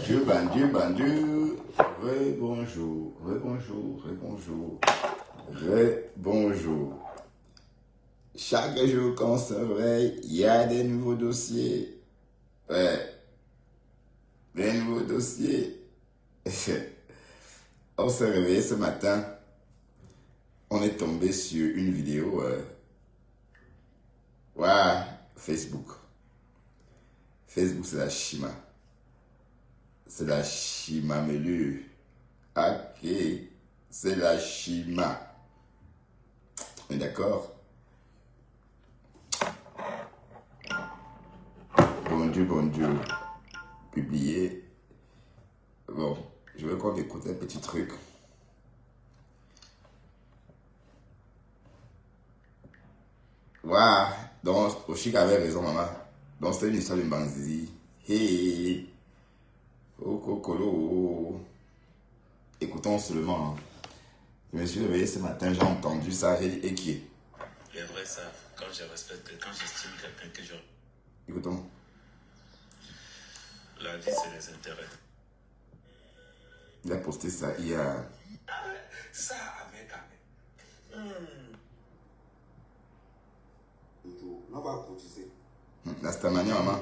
Bonjour. Rebonjour. Chaque jour qu'on se réveille, il y a des nouveaux dossiers. Ouais. Des nouveaux dossiers. On s'est réveillé ce matin. On est tombé sur une vidéo. Facebook. Facebook, c'est la Chima. C'est la Chima Melu. Ok. C'est la Chima. On est d'accord? Bonjour. Publié. Bon, je veux qu'on écoute un petit truc. Voilà. Donc, Oshik avait raison, maman. Donc, c'était une histoire de Banzizi. Hey. Okokolo. Écoutons seulement. Je me suis réveillé ce matin, j'ai entendu ça. J'ai dit, et qui est? Les vrais savent, quand je respecte, quand j'estime quelqu'un que je... Écoutons. La vie, c'est les intérêts. Il a posté ça hier. Ça avec On va cotiser. Là, c'est ta manière, maman.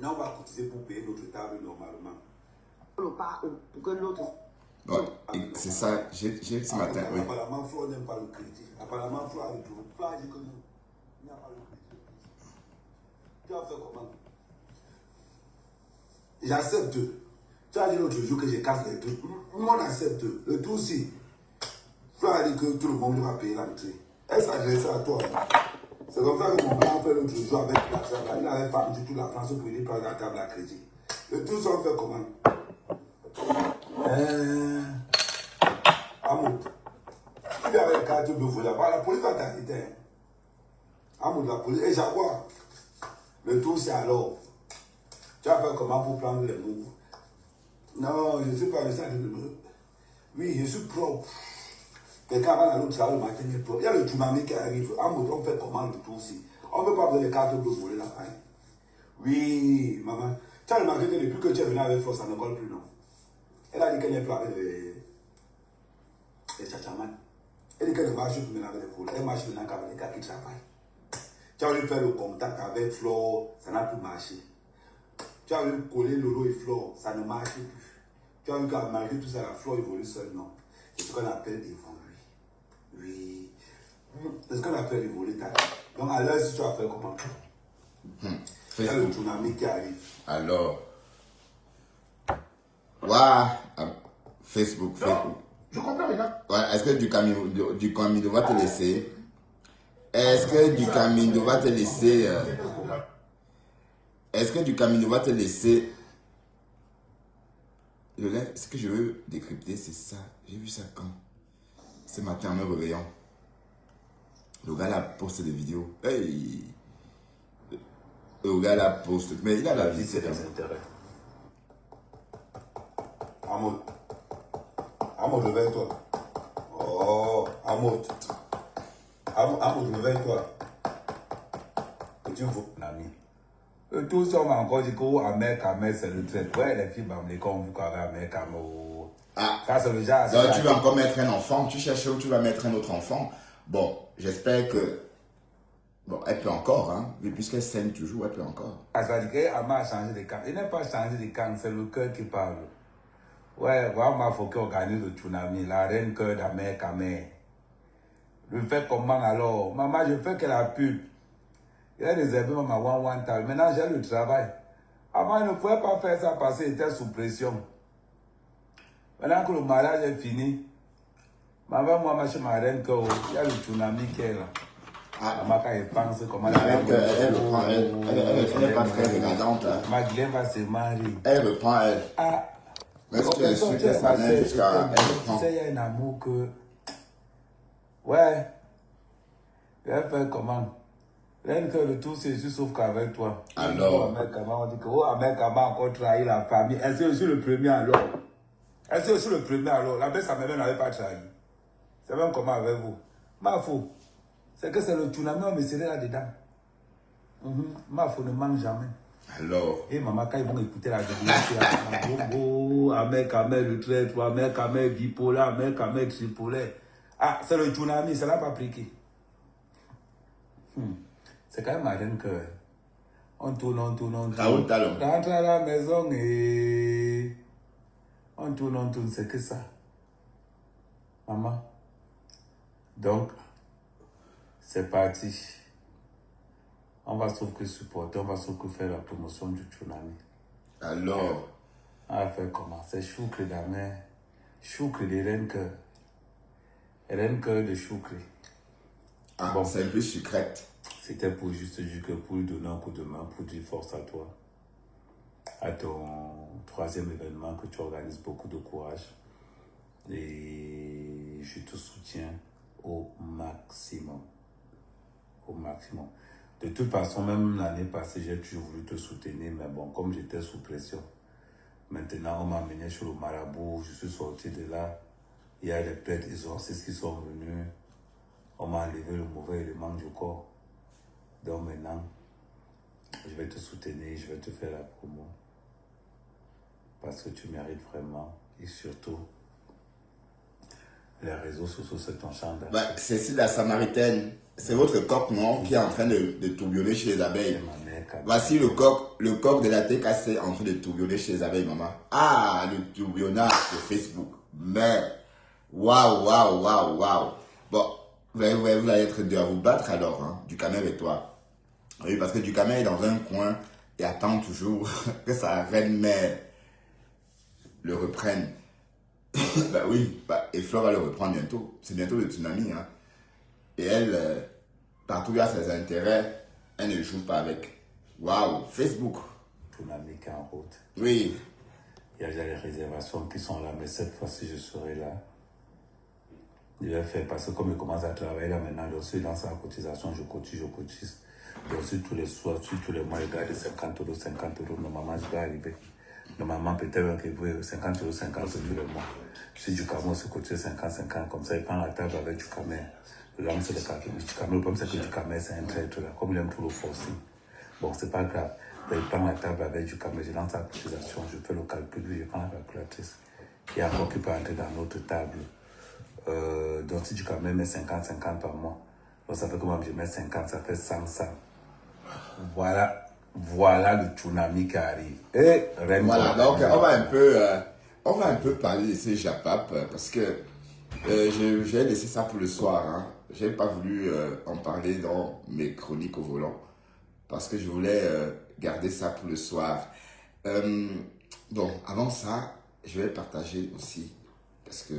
Non, on va cotiser pour payer notre table normalement. Pour que l'autre... Bon, c'est ça, j'ai ce matin, oui. Apparemment, Flo n'aime pas le crédit. Apparemment, Flo a le tout. Flo a dit que non. Il n'y a pas le crédit. Tu vas faire comment? J'accepte. Tu as dit l'autre jour que je casse les trucs. Moi, on accepte. Le tout aussi. Flo a dit que tout le monde va payer l'entrée. Elle s'adressait à toi. C'est comme ça que mon père a fait l'autre jour avec la table. Il avait vendu toute la France pour lui prendre la table à crédit. Le tout, ça, on fait comment? Amoud, il y avait 4 de volets. La police va t'arrêter. Amoud, la police. Et Jaguar, le tout c'est alors. Tu vas faire comment pour prendre les mots? Non, je ne suis pas le centre de l'eau. Oui, je suis propre. Quelqu'un va dans l'autre travail le matin, il est propre. Il y a le tsunami qui arrive. Amoud, on fait comment le tout aussi? On ne peut pas avoir les 4 de volets là-bas. Oui, maman. Tu as remarqué que depuis que tu es venu avec Flo, ça ne colle plus, non? Elle a dit qu'elle n'est plus avec les tchatchaman. Elle dit qu'elle ne marche plus maintenant avec les volets. Elle marche maintenant qu'avec les gars qui travaillent. Tu as voulu faire le contact avec Flo, ça n'a plus marché. Tu as voulu coller Lolo et Flo, ça ne marche plus. Tu as vu qu'à malgré tout ça, la Flo évolue seule, non? C'est ce qu'on appelle évoluer. Oui. C'est ce qu'on appelle évoluer. Donc à l'heure, si tu as fait comment? Il y a le tsunami qui arrive. Alors, Facebook. Je comprends maintenant. Ouais, est-ce que du Camino va te laisser? Est-ce que du Camino va te laisser? Est-ce que du Camino va te laisser? Ce que je veux décrypter, c'est ça. J'ai vu ça quand? Ce matin en me réveillant. Le gars là poste des vidéos. Hey! Le gars là poste. Mais il a la vie, c'est les intérêts. Amoud, réveille-toi. Oh, Amoud, réveille-toi. Tu veux l'ami. Tout ça, on m'a encore dit que Amel, c'est le trait. Ouais, les filles, les cons, vous avez Amel, Ah, ça, c'est déjà. donc tu vas encore mettre un enfant. Tu cherches où tu vas mettre un autre enfant. Bon, j'espère que. Bon, elle peut encore, hein. Mais puisqu'elle saigne toujours, elle peut encore. Ça veut dire qu'Amel a changé de camp. Il n'a pas changé de camp, c'est le cœur qui parle. Ouais, vraiment, il faut qu'on organise le tsunami, la reine cœur d'Amel, Je fais comment alors? Maman, je fais que la pub. Il a réservé ma one tal. Maintenant, j'ai le travail. Avant, il ne pouvait pas faire ça parce qu'il était sous pression. Maintenant que le mariage est fini, maman, moi, je suis ma reine cœur. Il y a le tsunami qui est là. Maman, quand elle pense comment La reine, elle reprend, elle n'est pas très regardante. Hein. Madeleine va se marier. Elle reprend, elle. Ah, mais si tu es sûr que ça vient jusqu'à elle reprend. Tu sais, il y a un amour que. Ouais. Elle fait comment? Rien que le tout, c'est juste sauf qu'avec toi. Alors. On dit que Ahmed Kama a encore trahi la famille. Est-ce que je suis le premier alors? Est-ce que je suis le premier alors? La belle, sa mère n'avait pas trahi. C'est même comment avec vous? Ma fou. C'est que c'est le tsunami, on me serait là-dedans. Ma fou ne manque jamais. Alors, Et maman, quand ils vont écouter la vidéo, c'est Bobo, Ahmed Kamel le traître, Ahmed Kamel bipolaire, Ahmed Kamel tripolaire. Ah, c'est le tsunami, ça l'a pas appliqué. C'est quand même marrant que on tourne. Raoul Talon. Rentre à la maison et on tourne, c'est que ça. Maman. Donc, c'est parti. On va sauf que supporter, on va sauf que faire la promotion du tsunami. Alors, On va faire comment? C'est choukre d'amère. Choukre de Renke. Renke de choukre. ah, Bon. c'est un peu sucrète. C'était pour juste dire que pour lui donner un coup de main, pour dire force à toi. À ton 3e événement que tu organises, beaucoup de courage. Et je te soutiens au maximum. Au maximum. De toute façon, même l'année passée, j'ai toujours voulu te soutenir, mais bon, comme j'étais sous pression, maintenant on m'a amené sur le marabout, je suis sorti de là, il y a les prêtres exorcistes qui sont venus, on m'a enlevé le mauvais élément du corps. Donc maintenant, je vais te soutenir, je vais te faire la promo, parce que tu mérites vraiment, et surtout, les réseaux sociaux, c'est ton champ d'action. Bah, c'est la Samaritaine. C'est votre coq, non, qui est en train de tourbillonner chez les abeilles. Voici le coq de la TKC en train de tourbillonner chez les abeilles, maman. Ah, le tourbillonnage de Facebook. Mais, waouh. Bon, vous allez être deux à vous battre alors, hein, Ducamel et toi. Oui, parce que Ducamel est dans un coin et attend toujours que sa reine mère le reprenne. Bah oui, et Flore va le reprendre bientôt. C'est bientôt le tsunami, hein. Et elle, partout où il y a ses intérêts, elle ne joue pas avec. Waouh, Facebook. Tsunami qui est en route. Oui. Il y a déjà les réservations qui sont là, mais cette fois-ci, je serai là. Je vais faire, parce que comme il commence à travailler là maintenant, je suis dans sa cotisation, je cotise. Je suis tous les soirs, tous les mois, je garde 50 €. Normalement, je vais arriver. Normalement, peut-être que 50 € tous les mois. Si du Cameroun se cotise 50, comme ça, il prend la table avec du Cameroun. Le lance le Cameroun. Le problème, c'est que du Cameroun, c'est un traître là. Comme il aime tout le forcing. Bon, c'est pas grave. Il prend la table avec du Cameroun, je lance la cotisation, je fais le calcul, je prends la calculatrice. Il y a encore qui peut entrer dans notre table. Donc, si du Cameroun met 50 par mois, donc ça fait que moi, je mets 50, ça fait 100. Voilà le tsunami qui arrive. Et Voilà, donc on va un peu parler de ces Japap parce que j'ai laissé ça pour le soir. Hein. Je n'ai pas voulu en parler dans mes chroniques au volant parce que je voulais garder ça pour le soir. Bon, avant ça, je vais partager aussi parce que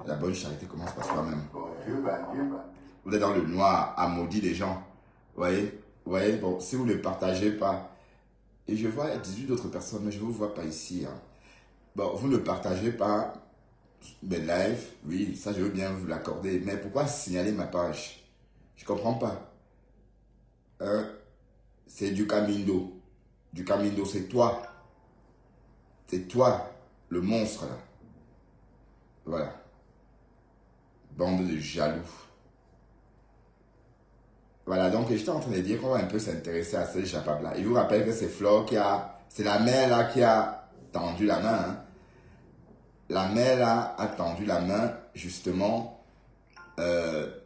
la bonne charité commence par soi-même. Vous êtes dans le noir à maudire les gens. Vous voyez, bon, si vous ne le partagez pas, et je vois 18 autres personnes, mais je ne vous vois pas ici. Hein. Bon, vous ne le partagez pas, mes lives, oui, ça je veux bien vous l'accorder, mais pourquoi signaler ma page? Je ne comprends pas. C'est du Camindo. Du Camindo, c'est toi. C'est toi, le monstre là. Voilà. Bande de jaloux. Voilà, donc j'étais en train de dire qu'on va un peu s'intéresser à ces Japap-là. Je vous rappelle que c'est Flore c'est la mère là qui a tendu la main. Hein. La mère là a tendu la main justement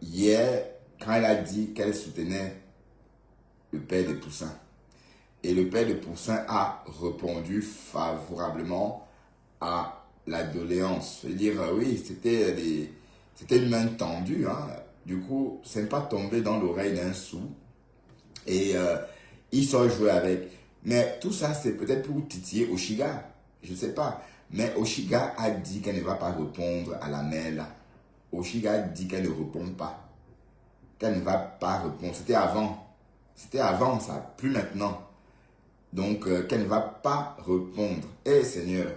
hier quand elle a dit qu'elle soutenait le père des Poussins. Et le père des Poussins a répondu favorablement à la doléance. Je veux dire, oui, c'était une main tendue, hein. Du coup, c'est pas tombé dans l'oreille d'un sou. Et ils sont joués avec. Mais tout ça, c'est peut-être pour titiller Oshiga. Je ne sais pas. Mais Oshiga a dit qu'elle ne va pas répondre à la mère là. Oshiga a dit qu'elle ne répond pas. Qu'elle ne va pas répondre. C'était avant. C'était avant ça, plus maintenant. Donc, qu'elle ne va pas répondre. Eh Seigneur,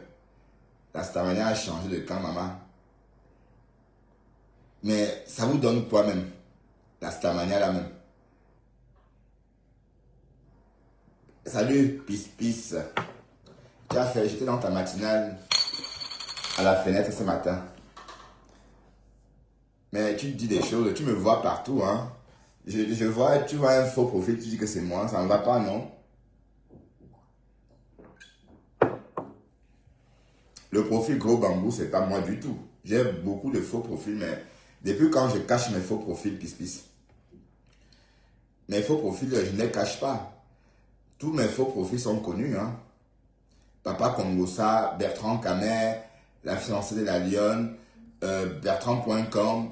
la Stamania a changé de camp, maman. Mais ça vous donne quoi même? La Stamania là même. Salut, Pis. Tu as fait, j'étais dans ta matinale à la fenêtre ce matin. Mais tu te dis des choses, tu me vois partout, hein. Je vois, tu vois un faux profil, tu dis que c'est moi, ça ne va pas, non? profil gros bambou, c'est pas moi du tout. J'ai beaucoup de faux profils, mais depuis quand je cache mes faux profils, pis. Mes faux profils, je ne les cache pas. Tous mes faux profils sont connus. Hein. Papa Congosa, Bertrand Camer, la fiancée de la Lionne, Bertrand.com,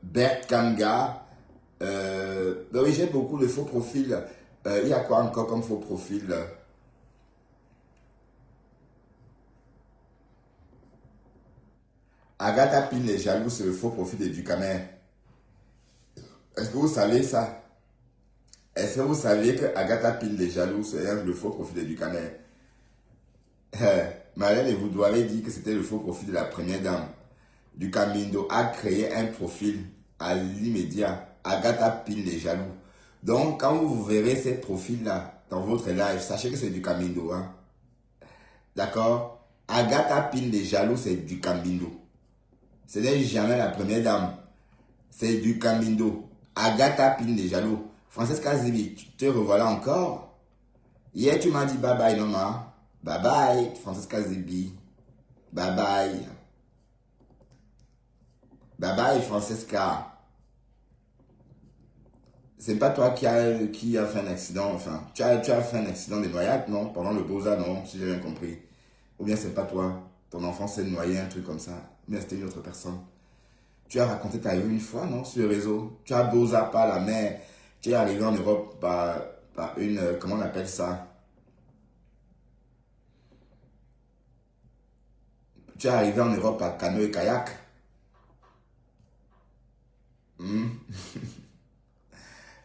Bert Kanga. Oui, j'ai beaucoup de faux profils. Il y a quoi encore comme faux profil? Agatha Pine les jaloux, c'est le faux profil de Ducamer. Est-ce que vous savez ça? Est-ce que vous saviez que Agatha Pine les jaloux, c'est le faux profil de Ducamer? Marlène et vous doivez dire que c'était le faux profil de la première dame. Ducamindo a créé un profil à l'immédiat. Agatha Pine les jaloux. Donc, quand vous verrez ces profils-là dans votre live, sachez que c'est Ducamindo. Hein? D'accord? Agatha Pine les jaloux, c'est Ducamindo. Ce n'est jamais la première dame. C'est Ducamindo. Agatha Pine les jaloux. Francesca Zibi, tu te revoilà encore? Hier, tu m'as dit bye bye, maman. Bye bye, Francesca Zibi. Bye bye. Bye bye, Francesca. C'est pas toi qui a fait un accident, enfin, tu as fait un accident de noyade, non? Pendant le Beaux-Arts, non? Si j'ai bien compris. Ou bien c'est pas toi. Ton enfant s'est noyé, un truc comme ça. Ou bien c'était une autre personne. Tu as raconté ta vie une fois, non? Sur le réseau. Tu as Beaux-Arts par la mer. Tu es arrivé en Europe par une, comment on appelle ça? Tu es arrivé en Europe par canoë et kayak.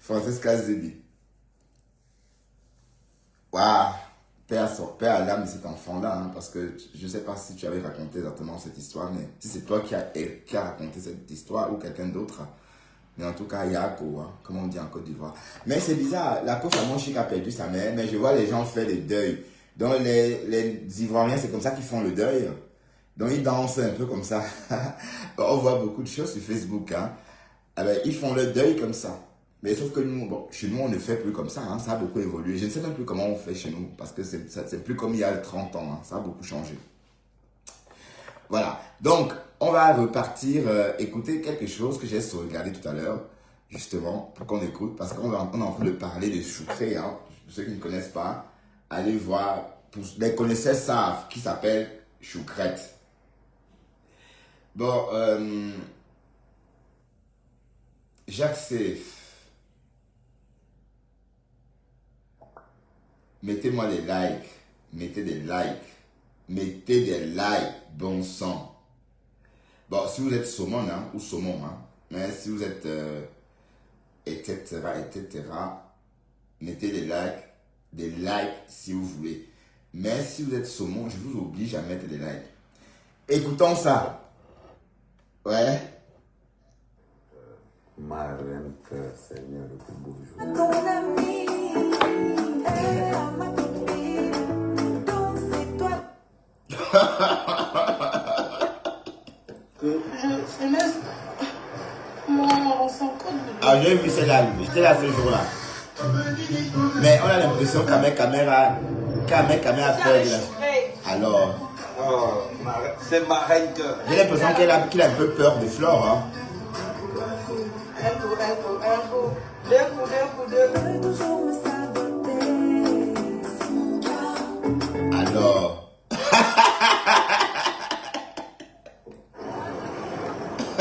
Francesca Zébi. Waouh! Père à l'âme de cet enfant-là, hein, parce que je ne sais pas si tu avais raconté exactement cette histoire, mais si c'est toi qui a raconté cette histoire ou quelqu'un d'autre. Mais en tout cas, Yako, hein, comme on dit en Côte d'Ivoire. Mais c'est bizarre, la coach Amonchik a perdu sa mère, mais je vois les gens faire le deuil. Donc les Ivoiriens, c'est comme ça qu'ils font le deuil. Donc ils dansent un peu comme ça. On voit beaucoup de choses sur Facebook. Hein. Alors, ils font le deuil comme ça. Mais sauf que nous, bon, chez nous, on ne fait plus comme ça. Hein. Ça a beaucoup évolué. Je ne sais même plus comment on fait chez nous. Parce que c'est plus comme il y a 30 ans. Hein. Ça a beaucoup changé. Voilà. Donc, on va repartir écouter quelque chose que j'ai sauvegardé tout à l'heure. Justement, pour qu'on écoute. Parce qu'on est en train de parler de Choucré. Hein. Pour ceux qui ne connaissent pas, allez voir. Pour les connaisseurs savent qui s'appelle Choucrette. Bon, Jacques Seif. Mettez-moi des likes. Mettez des likes. Mettez des likes. Bon sang. Bon, si vous êtes saumon, hein, ou saumon, hein, mais si vous êtes, etc., mettez des likes si vous voulez. Mais si vous êtes saumon, je vous oblige à mettre des likes. Écoutons ça. Ouais. Ma reine, Seigneur, le plus beau jour. Ton ami est à ma copine, donc c'est toi. Je laisse son code. Ah, j'ai vu celle-là, j'étais là ce jour-là. Mais on a l'impression qu'Amer Caméra a peur de la... Alors, Oh, c'est ma reine que. j'ai l'impression qu'il a un peu peur de Flore. Hein. Un coup. Deux coups. Toujours me saboter. Alors,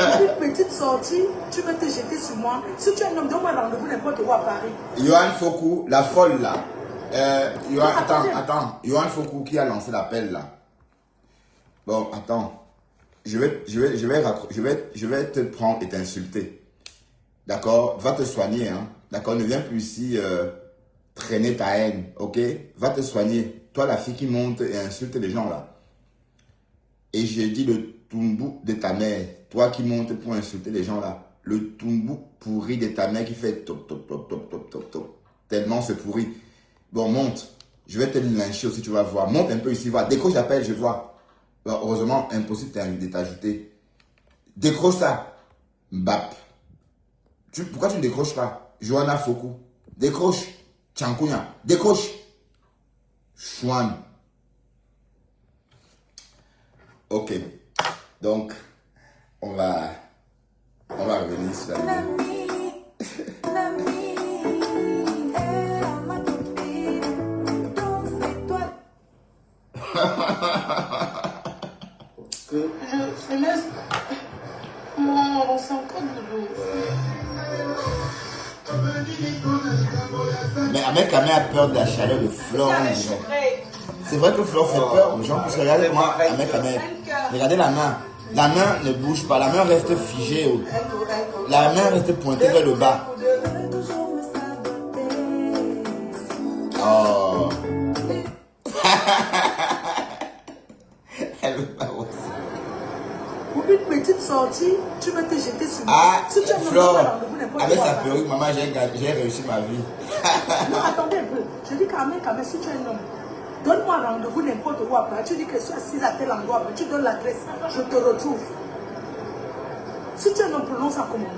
Une petite sortie, tu veux te jeter sur moi. Si tu es un homme, donne-moi rendez-vous n'importe où à Paris. Johan Fokou, la folle là. Attends. Johan Fokou qui a lancé l'appel là. Bon, attends. Je vais te prendre et t'insulter. D'accord? Va te soigner, hein. D'accord? Ne viens plus ici traîner ta haine, ok? Va te soigner. Toi, la fille qui monte et insulte les gens là. Et j'ai dit le tumbou de ta mère. Toi qui montes pour insulter les gens là. Le tumbou pourri de ta mère qui fait top, top, top, top, top, top, top. Tellement c'est pourri. Bon, monte. Je vais te lyncher aussi, tu vas voir. Monte un peu ici, va. Décroche l'appel, je vois. Bon, heureusement, impossible de t'ajouter. Décroche ça. Bap. Pourquoi tu ne décroches pas? Johanna Fokou. Décroche. Tchankunya. Décroche. Chouane. Ok. Donc, on va revenir sur la vidéo. Je laisse. Non, c'est encore de l'eau. Mais avec Amé a peur de la chaleur de Flore, on dirait. C'est vrai que Flore fait peur aux gens, parce que regardez moi, avec Amé. Regardez la main. La main ne bouge pas, la main reste figée. La main reste pointée vers le bas. Oh. Elle veut pas aussi. Pour une petite sortie, tu veux te jeter sur moi. Ah, Si tu as Flore, avec sa perruque, maman, j'ai réussi ma vie. Non, attendez un peu. Je dis quand même, si tu es un homme, donne-moi rendez-vous n'importe où après. Tu dis que je suis assise à tel endroit après. Tu donnes l'adresse, je te retrouve. Si tu es un homme, prononce ça comme moi.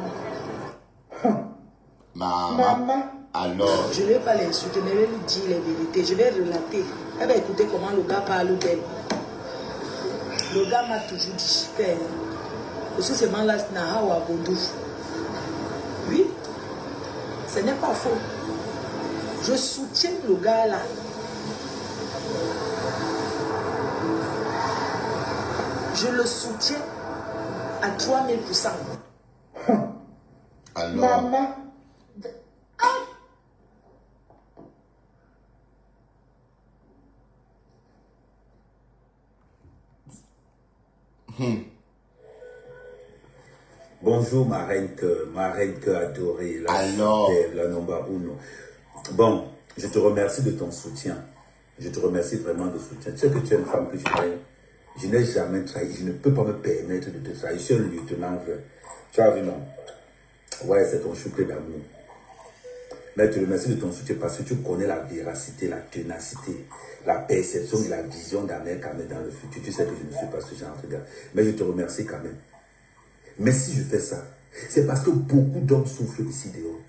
Maman. Alors. Je ne vais pas l'insulter, mais je vais lui dire les vérités. Je vais relater. Elle va écouter comment le gars parle d'elle. Le gars m'a toujours dit que aussi c'est mal là, c'est un ou à Bodou. Oui, ce n'est pas faux. Je soutiens le gars là. Je le soutiens à 3000%. Alors. Maman. Bonjour ma reine que adorée, Alors. la number uno. Bon, je te remercie de ton soutien. Je te remercie vraiment de soutien. Tu sais que tu es une femme que je n'ai jamais trahi. Je ne peux pas me permettre de te trahir. Je suis un lieutenant vrai. Tu as vu, non? Ouais, c'est ton chouclé d'amour. Mais je te remercie de ton soutien parce que tu connais la véracité, la ténacité, la perception et la vision d'Amé Kamé dans le futur. Tu sais que je ne suis pas ce genre de gars. Mais je te remercie quand même. Mais si je fais ça, c'est parce que beaucoup d'hommes souffrent ici dehors.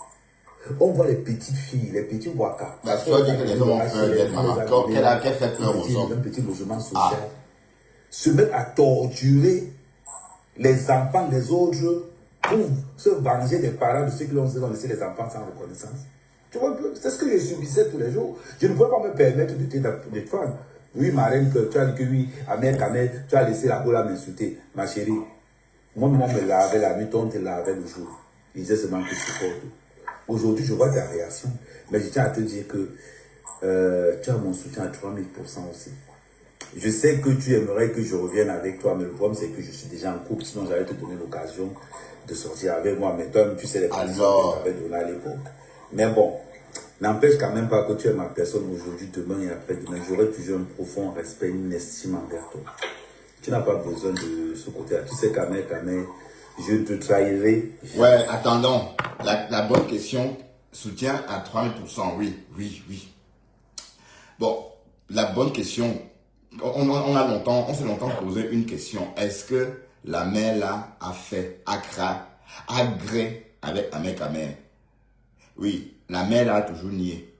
On voit les petites filles, les petits waka. La soeur dit que les hommes ont peur d'être maman. Qu'elle fait peur aux hommes. Un petit logement social. Se mettre à torturer les enfants des autres pour se venger des parents de ceux qui ont laissé les enfants sans reconnaissance. Tu vois un peu, c'est ce que je subissais tous les jours. Je ne pouvais pas me permettre de te faire. Oui, ma reine, tu as dit que oui, Amé Kamé, tu as laissé la boule m'insulter. Ma chérie, moi, maman me lavait la nuit, on te lavait le jour. Il disait seulement que tu supportes. Aujourd'hui, je vois ta réaction. Mais je tiens à te dire que tu as mon soutien à 3000% aussi. Je sais que tu aimerais que je revienne avec toi, mais le problème, c'est que je suis déjà en couple. Sinon, j'allais te donner l'occasion de sortir avec moi. Mais toi, tu sais les conditions que tu avais données à l'époque. Mais bon, n'empêche quand même pas que tu es ma personne aujourd'hui, demain et après-demain. J'aurai toujours un profond respect, une estime envers toi. Tu n'as pas besoin de ce côté-là. Tu sais qu'Amé, je te trahirai. Ouais, attendons. La bonne question, soutien à 3000%. Oui. Bon, la bonne question, on s'est longtemps posé une question. Est-ce que la mère là a fait agré avec Amé Kamé? Oui, la mère là a toujours nié.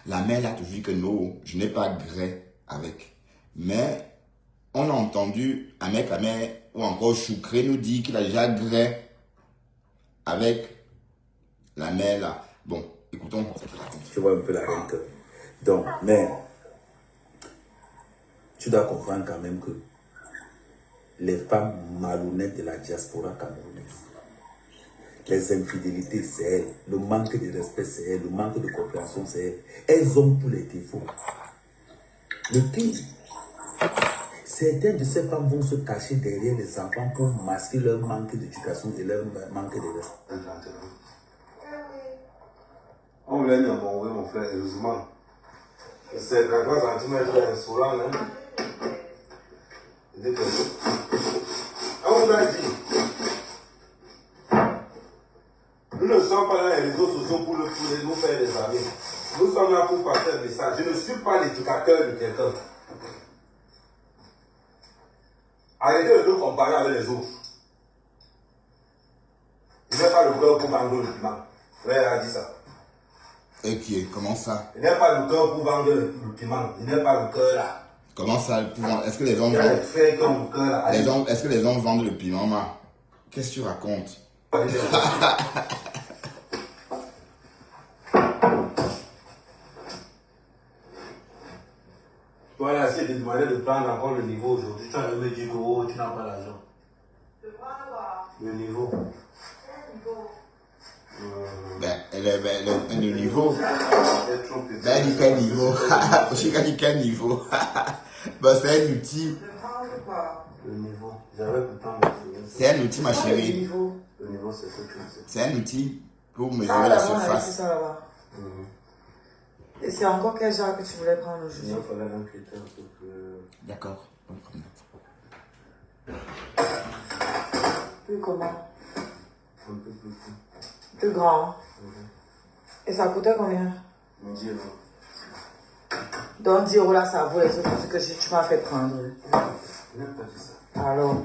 La mère là a toujours dit que non, je n'ai pas gré avec. Mais on a entendu Amé Kamé ou encore Choucré nous dire qu'il a déjà gré avec la mère là. Bon, écoutons. Tu vois un peu la reine que. Donc, mais tu dois comprendre quand même que les femmes malhonnêtes de la diaspora camerounaise, les infidélités, c'est elles. Le manque de respect, c'est elles. Le manque de compréhension, c'est elles. Elles ont tous les défauts. Le pire, certaines de ces femmes vont se cacher derrière les enfants pour masquer leur manque d'éducation et leur manque de respect. On voulait nous envoyer mon frère, heureusement. C'est 33 cm insolent, hein. On vous a dit, nous ne sommes pas dans les réseaux sociaux pour nous faire des amis. Nous sommes là pour passer un message. Je ne suis pas l'éducateur de quelqu'un. Arrêtez de nous comparer avec les autres. Il n'est pas le cœur pour vendre le piment. Frère a dit ça. Et qui est, comment ça? Il n'est pas le cœur pour vendre le piment. Il n'est pas le cœur là. Comment ça, est-ce que les hommes Il y a les vendent... frères comme mon cœur là. Est-ce que les hommes vendent le piment, ma? Qu'est-ce que tu racontes? Toi là, si tu demandais de prendre encore le niveau aujourd'hui, tu vas me dire que oh, tu n'as pas l'argent. Le niveau. Ben, le niveau. C'est trop petit. Ben, dit quel niveau? Je dit quel niveau? Ben, c'est un outil. Le niveau. J'avais pourtant. C'est un outil, ma chérie. Le niveau, c'est ce que c'est. C'est un outil pour mesurer la surface. Ça là-bas. Et c'est encore quel genre que tu voulais prendre Il aujourd'hui? fallait un critère un peu plus. D'accord. Bonne promenade. Plus comment? Un peu plus petit. Plus grand. Et ça coûtait combien? 10 euros. Donc 10 € là, ça vaut les autres trucs que tu m'as fait prendre. Je n'ai pas dit ça. Alors.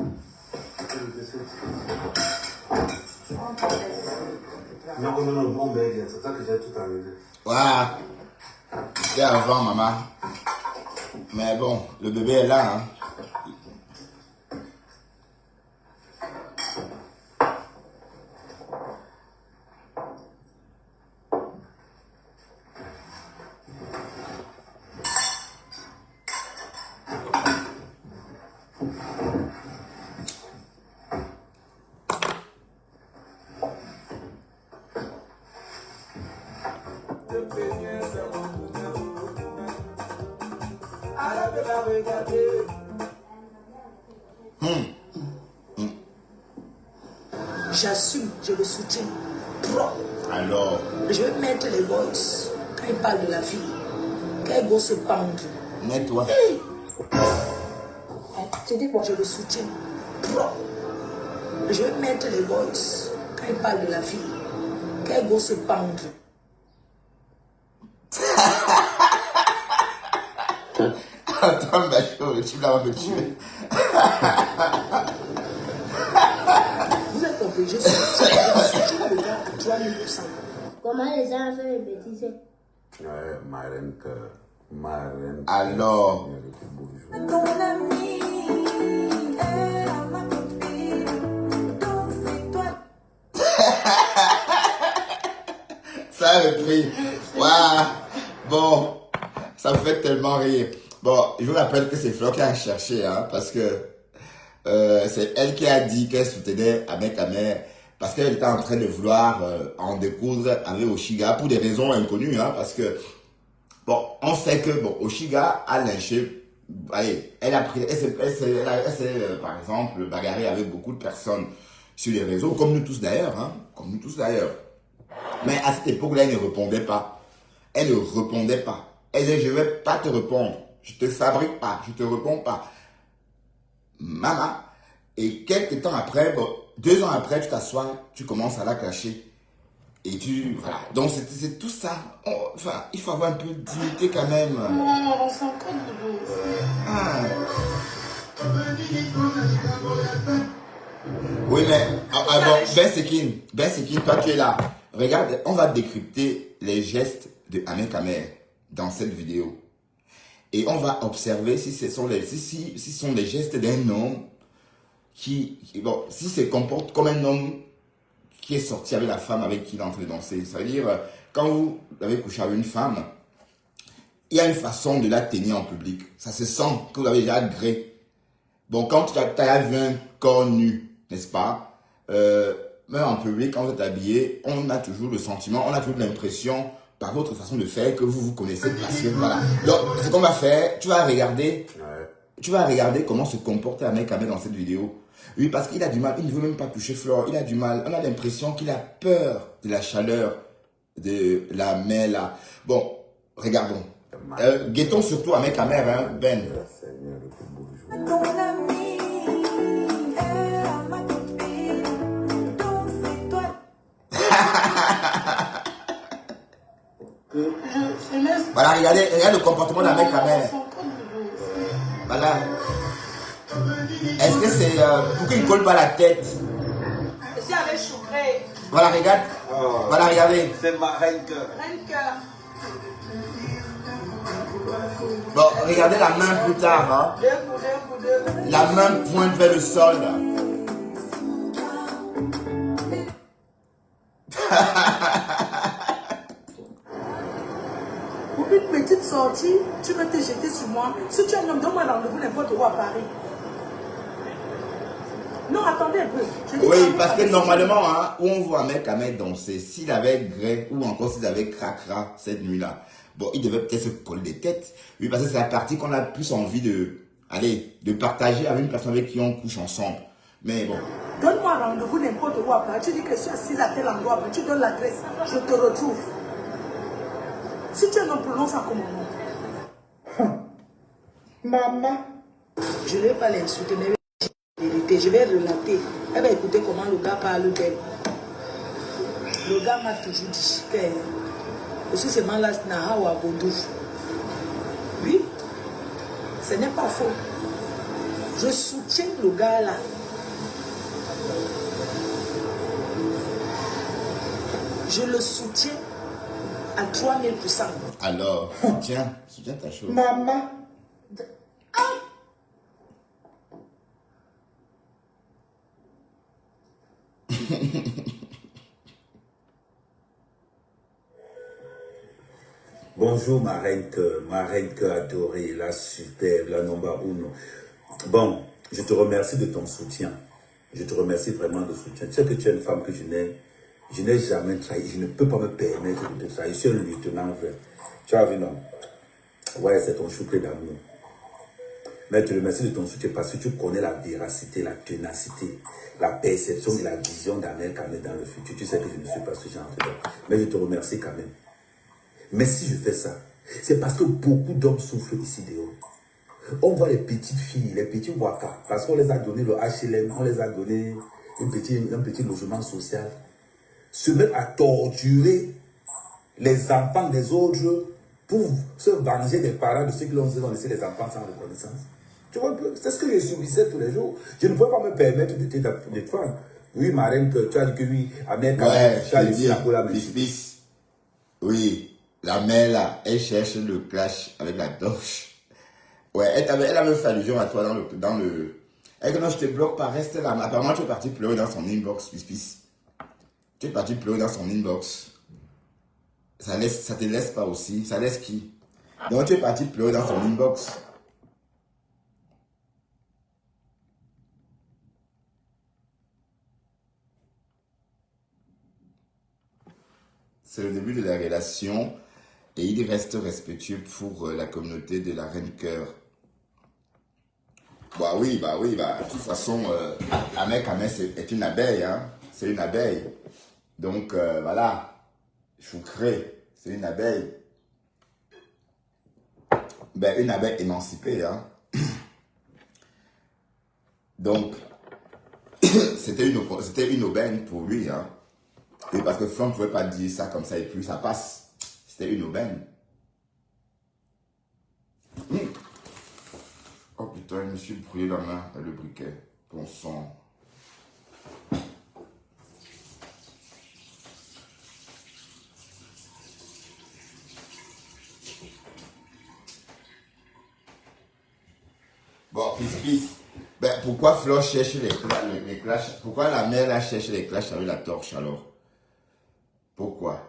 Non, bon bag, c'est ça que j'ai tout enlevé. Voilà. C'était avant, maman. Mais bon, le bébé est là, hein. J'assume, je le soutiens. Pro. Alors, Je vais mettre les voices quand il parle de la fille. Qu'elle va se pendre. mets-toi. Tu dis quoi? Je le soutiens. Pro. Je vais mettre les voices quand il parle de la fille. Qu'elle va se pendre. Attends, ma chérie, tu vas me tuer. Vous êtes compris, je soutiens le gars à 3000%. Comment les gens font les bêtises? Ouais, marraine que. Marraine. Alors, Ton ami est à ma copine, donc c'est toi. ça a repris. Waouh. Bon, ça me fait tellement rire. Bon, je vous rappelle que c'est Flo qui a cherché, hein, parce que c'est elle qui a dit qu'elle soutenait Ahmed Kamer parce qu'elle était en train de vouloir en découdre avec Oshiga pour des raisons inconnues, hein, parce que bon, on sait que bon, Oshiga a lynché, allez, elle s'est par exemple bagarrée avec beaucoup de personnes sur les réseaux, comme nous tous d'ailleurs, hein, comme nous tous d'ailleurs. Mais à cette époque-là, elle ne répondait pas. Elle ne répondait pas. Elle disait, je ne vais pas te répondre. Je te fabrique pas. Je te réponds pas. Maman. Et quelques temps après, bon, 2 ans après, tu t'assois, tu commences à la clasher. Et tu, voilà. Donc, c'est tout ça. Enfin, il faut avoir un peu de dignité quand même. Non, on s'en compte de vous. Ah. Oui, mais, bon, Ben Sekin, toi tu es là. Regarde, on va décrypter les gestes de Ahmed Kamer dans cette vidéo. Et on va observer si ce sont les gestes d'un homme qui bon, si se comporte comme un homme qui est sorti avec la femme avec qui il est en train de danser. Ça veut dire, quand vous avez couché avec une femme, il y a une façon de la tenir en public. Ça se sent que vous avez déjà gré. Bon, quand tu as vu un corps nu, n'est-ce pas, même en public, quand vous êtes habillé, on a toujours le sentiment, on a toujours l'impression, par votre façon de faire, que vous vous connaissez parce que, voilà. Donc, ce qu'on va faire, tu vas regarder comment se comporte un mec dans cette vidéo. Oui, parce qu'il a du mal, il ne veut même pas toucher Flore, il a du mal, on a l'impression qu'il a peur de la chaleur de la mer là. Bon, regardons. Guettons surtout à mec hein, Ben. Ton ami est à ma copine, donc c'est toi. Voilà, regardez le comportement d'un mec Voilà. Est-ce que c'est pour qu'il ne colle pas la tête? Si avec Choukré. Voilà, regarde. Voilà, regardez. C'est ma reine cœur. Reine cœur. Bon, regardez la main plus tard. Hein. La main pointe vers le sol. Là. Pour une petite sortie, tu veux te jeter sur moi. Si tu es un homme, donne-moi un rendez-vous n'importe où à Paris. Non, attendez un peu. Oui, parce que normalement, hein, où on voit un mec à mettre danser, s'il avait gré ou encore s'il avait cracra cette nuit-là, bon, il devait peut-être se coller des têtes. Oui, parce que c'est la partie qu'on a plus envie de partager avec une personne avec qui on couche ensemble. Mais bon. Donne-moi un rendez-vous n'importe où à Paris. Tu dis que je suis assise à tel endroit, tu donnes l'adresse, je te retrouve. Si tu es un homme, prononce ça comme un nom. Maman. Je ne vais pas l'insulter, mais je vais relater. Elle va écouter comment le gars parle d'elle. Le gars m'a toujours dit que aussi c'est mal là, oui, ce n'est pas faux. Je soutiens le gars là. Je le soutiens à 3000%. Alors, soutiens ta chose. Maman. Bonjour ma reine que adorée, la superbe, la number uno. Bon, je te remercie de ton soutien. Je te remercie vraiment de soutien. Tu sais que tu es une femme que je n'ai jamais trahi. Je ne peux pas me permettre de te trahir. Je suis un lieutenant vert. Tu as vu, non? Ouais, c'est ton choucré d'amour. Mais je te remercie de ton soutien parce que tu connais la véracité, la ténacité, la perception et la vision d'Amel Kamel dans le futur. Tu sais que je ne suis pas ce genre de gars. Mais je te remercie quand même. Mais si je fais ça, c'est parce que beaucoup d'hommes souffrent ici dehors. On voit les petites filles, les petits waka, parce qu'on les a donné le HLM, on les a donné un petit logement social, se mettre à torturer les enfants des autres pour se venger des parents de ceux qui ont laissé les enfants sans reconnaissance. Tu vois un peu, c'est ce que je subissais tous les jours. Je ne pouvais pas me permettre de te faire. Oui, ma reine, tu as dit que oui, Amel, ouais, tu as dit la cola, oui. La mère là, elle cherche le clash avec la torche. Ouais, elle avait fait allusion à toi dans le... Elle dit non, je te bloque pas, reste là. Apparemment, tu es parti pleurer dans son inbox, Pis. Tu es parti pleurer dans son inbox. Ça te laisse pas aussi. Ça laisse qui? Donc, tu es parti pleurer dans son inbox. C'est le début de la relation. Et il reste respectueux pour la communauté de la Reine Cœur. Bah oui. De toute façon, Amel Kamel est une abeille. Hein? C'est une abeille. Donc, voilà. Choucré, c'est une abeille. Ben, une abeille émancipée. Hein? Donc, c'était une aubaine pour lui. Hein? Et parce que Flan ne pouvait pas dire ça comme ça et puis ça passe. C'était une aubaine. Oh putain, je me suis brûlé la main dans le briquet. Bon sang. Bon, Pis. Ben, pourquoi Flo cherche les clashs? Pourquoi la mère là cherche les clashs avec la torche alors? Pourquoi?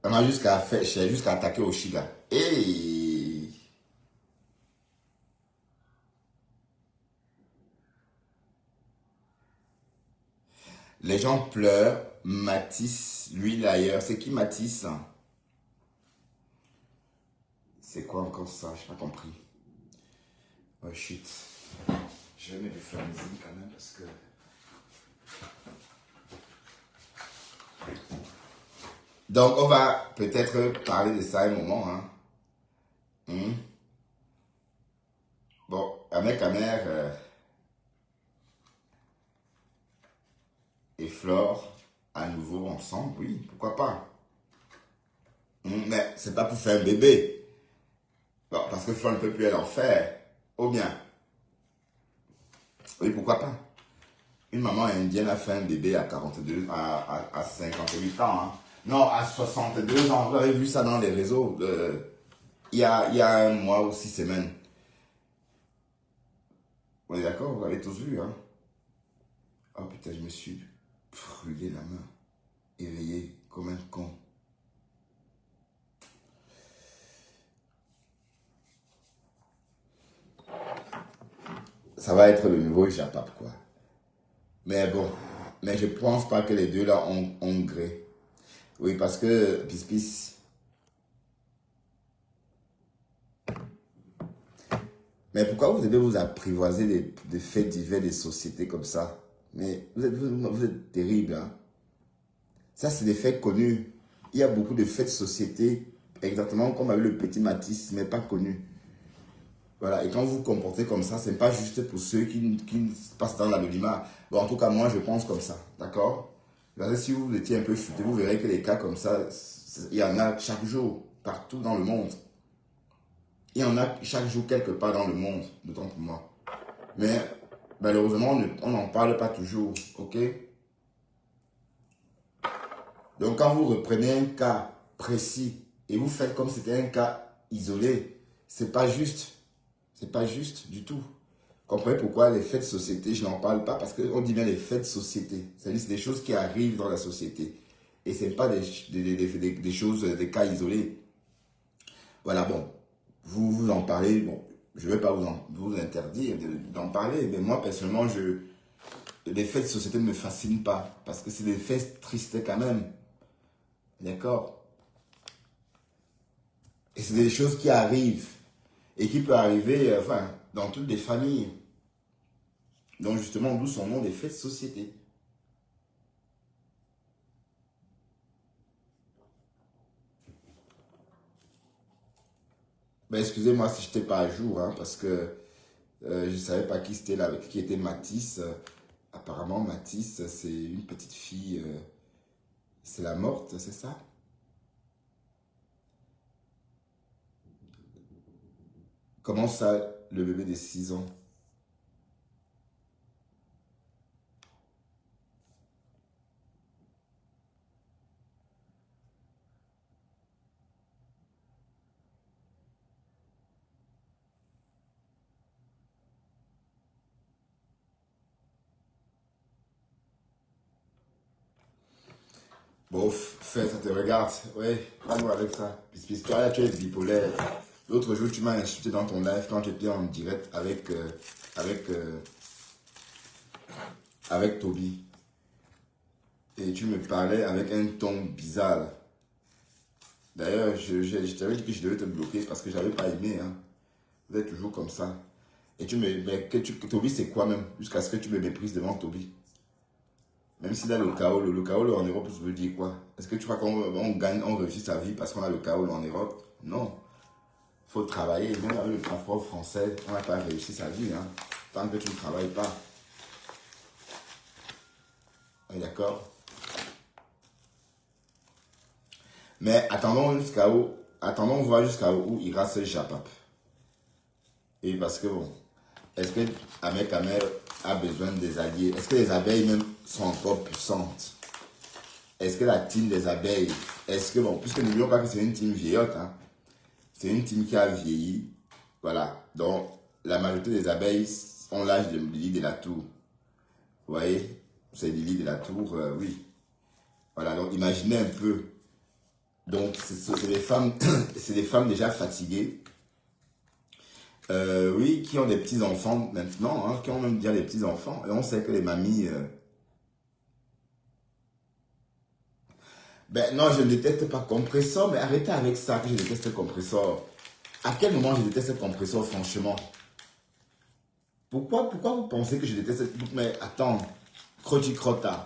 On a jusqu'à attaquer Oshiga. Et les gens pleurent. Matisse, lui d'ailleurs. C'est qui Matisse? C'est quoi encore ça? Je n'ai pas compris. Oh shit. Je vais mettre du flamizine quand même parce que... Donc, on va peut-être parler de ça un moment. Hein. Bon, Amel Kamel et Flore à nouveau ensemble, oui, pourquoi pas. Mais c'est pas pour faire un bébé. Bon, parce que Flore ne peut plus aller en faire. Ou bien. Oui, pourquoi pas. Une maman indienne a fait un bébé à 58 ans. Hein. Non, à 62 ans, vous avez vu ça dans les réseaux. il y a un mois ou 6 semaines. On est d'accord, vous avez tous vu, hein? Oh putain, je me suis brûlé la main. Éveillé comme un con. Ça va être le nouveau Japap, quoi. Mais bon, mais je pense pas que les deux là ont gré. Oui, parce que Pis. Mais pourquoi vous devez vous apprivoiser des faits divers des sociétés comme ça? Mais vous êtes terrible, hein? Ça, c'est des faits connus. Il y a beaucoup de faits de société, exactement comme avec le petit Matisse, mais pas connus. Voilà, et quand vous vous comportez comme ça, c'est pas juste pour ceux qui passent dans l'anonymat. Bon, en tout cas, moi, je pense comme ça, d'accord? Si vous étiez un peu futé, vous verrez que les cas comme ça, il y en a chaque jour, partout dans le monde. Il y en a chaque jour quelque part dans le monde, d'autant pour moi. Mais malheureusement, on n'en parle pas toujours, ok? Donc quand vous reprenez un cas précis et vous faites comme si c'était un cas isolé, c'est pas juste. C'est pas juste du tout. Comprenez pourquoi les faits de société, je n'en parle pas parce qu'on dit bien les faits de société. C'est-à-dire c'est des choses qui arrivent dans la société. Et ce n'est pas des choses, des cas isolés. Voilà, bon. Vous en parlez, bon, je ne vais pas vous interdire d'en parler, mais moi, personnellement, les faits de société ne me fascinent pas, parce que c'est des faits tristes quand même. D'accord? Et c'est des choses qui arrivent, et qui peuvent arriver, enfin, dans toutes les familles. Donc, justement, d'où son nom, des faits de société. Ben, excusez-moi si je n'étais pas à jour, hein, parce que je ne savais pas qui c'était là, qui était Matisse. Apparemment, Matisse, c'est une petite fille, c'est la morte, c'est ça? Comment ça, le bébé de 6 ans? Bon, ça te regarde. Ouais, pas avec ça. Puisque toi, tu es bipolaire. L'autre jour, tu m'as insulté dans ton live quand tu étais en direct avec Toby. Et tu me parlais avec un ton bizarre. D'ailleurs, je t'avais dit que je devais te bloquer parce que je n'avais pas aimé. Hein. Vous êtes toujours comme ça. Et Toby, c'est quoi même? Jusqu'à ce que tu me méprises devant Toby. Même s'il a le chaos en Europe, ça veut dire quoi? Est-ce que tu crois qu'on gagne, on réussit sa vie parce qu'on a le chaos en Europe? Non. Il faut travailler. Même avec le transport français, on n'a pas réussi sa vie. Hein, tant que tu ne travailles pas. D'accord? Mais attendons voir jusqu'à où ira ce Japap. Et parce que bon, est-ce que Ahmed Kamel a besoin des alliés? Est-ce que les abeilles même sont encore puissantes? Est-ce que la team des abeilles, est-ce que bon, puisque n'oublions pas que c'est une team vieillotte, hein, c'est une team qui a vieilli, voilà, donc la majorité des abeilles ont l'âge de Lily de la Tour. Vous voyez, c'est Lily de la Tour, oui. Voilà, donc imaginez un peu. Donc c'est des femmes, c'est des femmes déjà fatiguées. Oui, qui ont des petits-enfants maintenant, hein, qui ont même déjà des petits-enfants. Et on sait que les mamies... Ben non, je ne déteste pas Compressor, mais arrêtez avec ça que je déteste Compressor. À quel moment je déteste Compressor, franchement? Pourquoi vous pensez que je déteste... Mais attends, Croti Crota,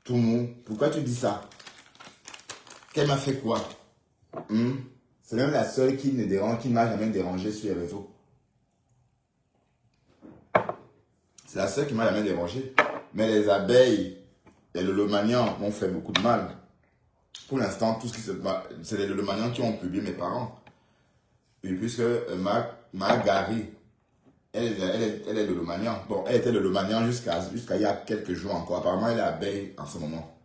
tout le monde, pourquoi tu dis ça? Qu'elle m'a fait quoi? C'est même la seule qui ne m'a jamais dérangé sur les réseaux. C'est la seule qui m'a jamais dérangé. Mais les abeilles et le Lomanian m'ont fait beaucoup de mal. Pour l'instant, tout ce qui se passe, c'est les Lomanians qui ont publié mes parents. Et puisque ma Gary, elle est le Lomanian. Bon, elle était le Lomanian jusqu'à il y a quelques jours encore. Apparemment, elle est abeille en ce moment.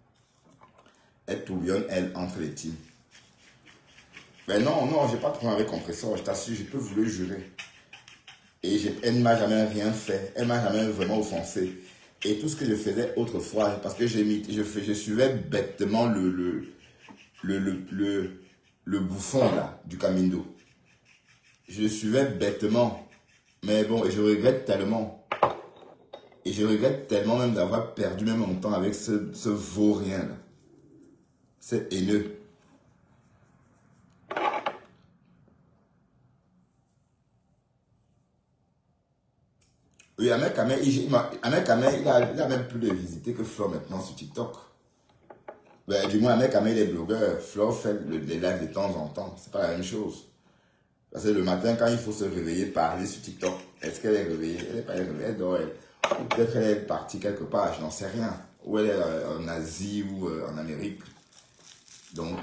Elle tourbillonne, elle, entre les teams. Ben non, non, j'ai pas de problème avec compresseur, je t'assure, je peux vous le jurer. Et elle ne m'a jamais rien fait, elle m'a jamais vraiment offensé. Et tout ce que je faisais autrefois, parce que je suivais bêtement le bouffon là, du Camindo. Je le suivais bêtement. Mais bon, et je regrette tellement. Et je regrette tellement même d'avoir perdu même mon temps avec ce vaurien là. C'est haineux. Oui, Ahmed Kamel, il a même plus de visités que Flo maintenant sur TikTok. Ben, du moins, Ahmed Kamel est blogueur. Flo fait les lives de temps en temps. C'est pas la même chose. Parce que le matin, quand il faut se réveiller, parler sur TikTok, est-ce qu'elle est réveillée? Elle n'est pas réveillée, elle dort. Ou peut-être elle est partie quelque part, je n'en sais rien. Ou elle est en Asie ou en Amérique. Donc,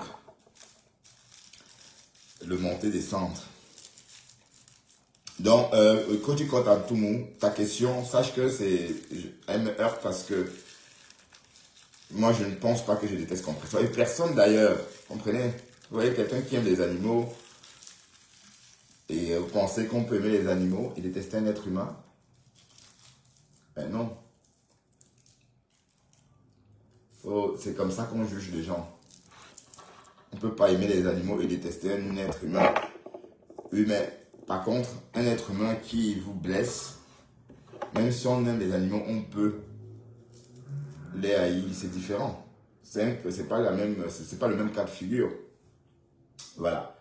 le monter-descendre. Donc, quand tu comptes à tout le monde, ta question, sache que elle me heurte parce que moi, je ne pense pas que je déteste compresseur. Et personne d'ailleurs, comprenez? Vous voyez, quelqu'un qui aime les animaux et vous pensez qu'on peut aimer les animaux et détester un être humain? Ben non. C'est comme ça qu'on juge les gens. On ne peut pas aimer les animaux et détester un être humain. Oui, mais par contre, un être humain qui vous blesse, même si on aime les animaux, on peut les haïr, c'est différent. C'est pas le même cas de figure. Voilà.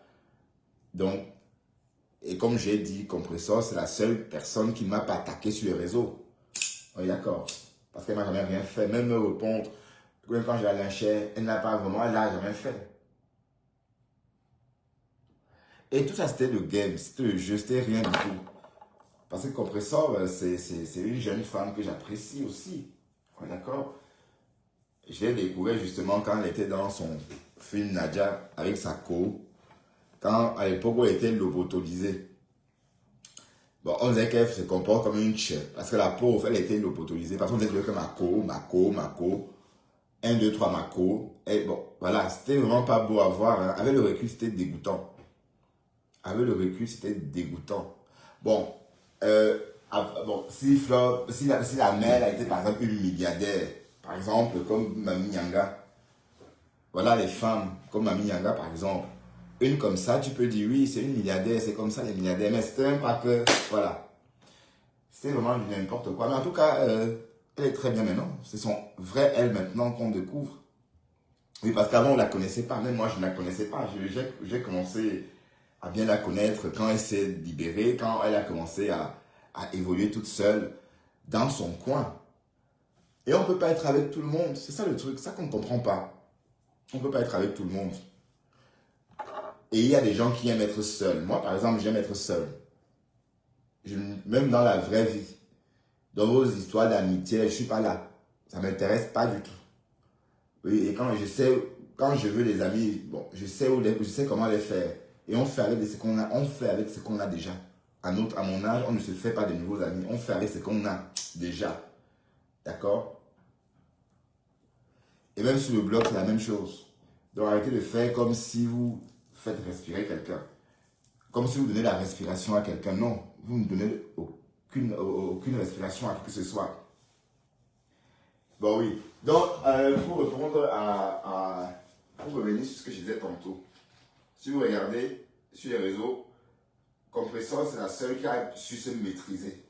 Donc, et comme j'ai dit, Compressor, c'est la seule personne qui ne m'a pas attaqué sur les réseaux. Oui, d'accord. Parce qu'elle ne m'a jamais rien fait. Même me répondre, même quand je la lynchais, elle n'a jamais fait. Et tout ça, c'était le game, c'était le jeu, c'était rien du tout. Parce que Compressor, c'est une jeune femme que j'apprécie aussi. Oui, d'accord. Je l'ai découvert justement quand elle était dans son film Nadia avec sa co. Quand à l'époque où elle était lobotolisée. Bon, on disait qu'elle se comporte comme une chère. Parce que la pauvre, elle était lobotolisée. Parce qu'on disait que Mako. 1, 2, 3, Mako. Et bon, voilà, c'était vraiment pas beau à voir. Hein. Avec le recul, c'était dégoûtant. Bon, si la mère a été par exemple une milliardaire, par exemple comme Mami Nyanga, voilà les femmes comme Mami Nyanga par exemple, une comme ça, tu peux dire oui, c'est une milliardaire, c'est comme ça les milliardaires, mais c'était même pas que, voilà, c'est vraiment du n'importe quoi. Mais en tout cas, elle est très bien maintenant, c'est son vrai elle maintenant qu'on découvre. Oui, parce qu'avant on la connaissait pas, même moi je ne la connaissais pas, j'ai commencé à bien la connaître quand elle s'est libérée, quand elle a commencé à évoluer toute seule dans son coin. Et on ne peut pas être avec tout le monde. C'est ça le truc, ça qu'on ne comprend pas. On ne peut pas être avec tout le monde. Et il y a des gens qui aiment être seuls. Moi, par exemple, j'aime être seul. Même dans la vraie vie. Dans vos histoires d'amitié, je ne suis pas là. Ça ne m'intéresse pas du tout. Oui, et quand je veux des amis, bon, je sais comment les faire. Et on fait avec ce qu'on a, déjà. À mon âge, on ne se fait pas de nouveaux amis. On fait avec ce qu'on a déjà. D'accord? Et même sur le blog, c'est la même chose. Donc arrêtez de faire comme si vous faites respirer quelqu'un. Comme si vous donnez la respiration à quelqu'un. Non, vous ne donnez aucune respiration à qui que ce soit. Bon oui. Donc, pour répondre pour revenir sur ce que je disais tantôt. Si vous regardez sur les réseaux, Compressor, c'est la seule qui a su se maîtriser.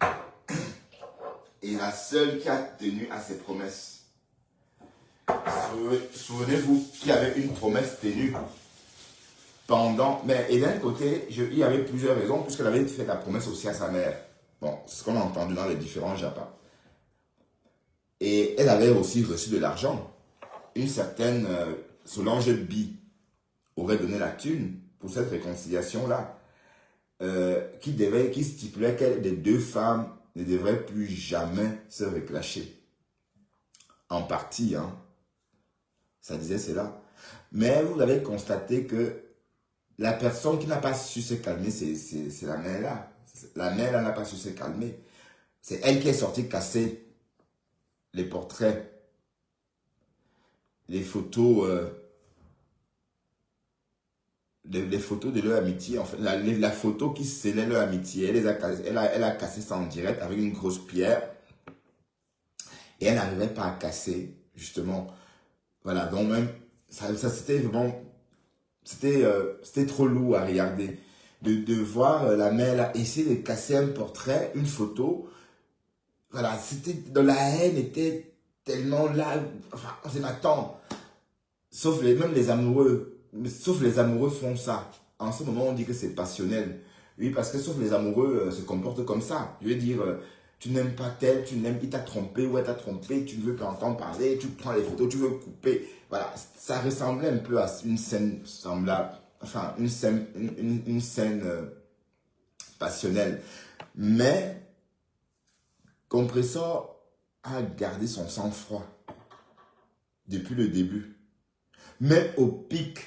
Et la seule qui a tenu à ses promesses. Souvenez-vous qu'il y avait une promesse tenue et d'un côté, il y avait plusieurs raisons, puisqu'elle avait fait la promesse aussi à sa mère. Bon, c'est ce qu'on a entendu dans les différents Japas. Et elle avait aussi reçu de l'argent. Une certaine Solange Bi aurait donné la thune pour cette réconciliation-là, qui stipulait que les deux femmes ne devraient plus jamais se reclasher. En partie, hein. Ça disait cela. Mais vous avez constaté que la personne qui n'a pas su se calmer, c'est la mère là. La mère là n'a pas su se calmer. C'est elle qui est sortie casser les portraits, les photos les photos de leur amitié, en fait, la photo qui scellait leur amitié, elle a cassé ça en direct avec une grosse pierre. Et elle n'arrivait pas à casser, justement. Voilà, donc même, ça c'était vraiment, c'était trop lourd à regarder. De voir la mère là, essayer de casser un portrait, une photo. Voilà, c'était, dans la haine était tellement là, enfin, on s'en attend. Même les amoureux, sauf les amoureux font ça. En ce moment, on dit que c'est passionnel. Oui, parce que sauf les amoureux se comportent comme ça. Je veux dire, tu n'aimes pas tel, il t'a trompé ou elle t'a trompé, tu ne veux pas entendre parler, tu prends les photos, tu veux couper. Voilà, ça ressemblait un peu à une scène semblable, enfin, une scène passionnelle. Mais, Compressor a gardé son sang-froid depuis le début. Même au pic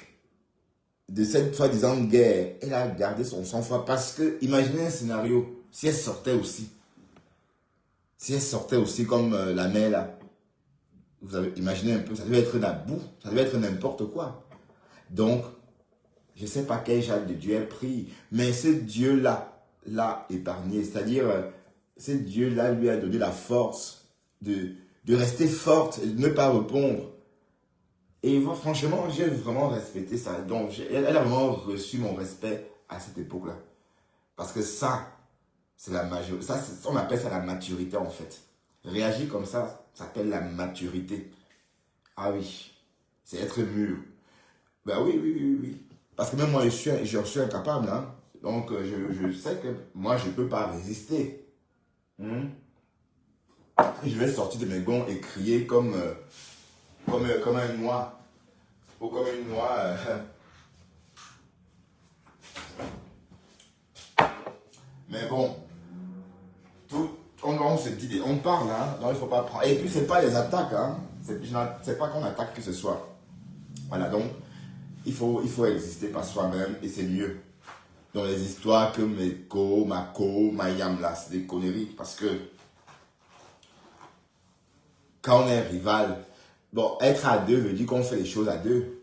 de cette soi-disant guerre, elle a gardé son sang-froid parce que, imaginez un scénario, si elle sortait aussi. Si elle sortait aussi comme la mère là, vous avez imaginé un peu, ça devait être la boue, ça devait être n'importe quoi. Donc, je ne sais pas quel genre de Dieu elle prie, mais ce Dieu-là, l'a épargné. C'est-à-dire, ce Dieu-là lui a donné la force de rester forte et de ne pas répondre. Et moi, franchement, j'ai vraiment respecté ça. Donc, elle a vraiment reçu mon respect à cette époque-là. Parce que ça, c'est la majorité. Ça, on appelle ça la maturité, en fait. Réagir comme ça s'appelle la maturité. Ah oui, c'est être mûr. Ben oui. Parce que même moi, je suis incapable. Hein. Donc, je sais que moi, je ne peux pas résister. Je vais sortir de mes gonds et crier comme un noix. Ou comme une noix. Mais bon, on se dit, on parle, hein, donc il ne faut pas prendre. Et puis, ce n'est pas les attaques, hein. C'est pas qu'on attaque que ce soit. Voilà, donc, il faut exister par soi-même et c'est mieux. Dans les histoires que Mayam, là, c'est des conneries. Parce que, quand on est rival, bon, être à deux veut dire qu'on fait les choses à deux.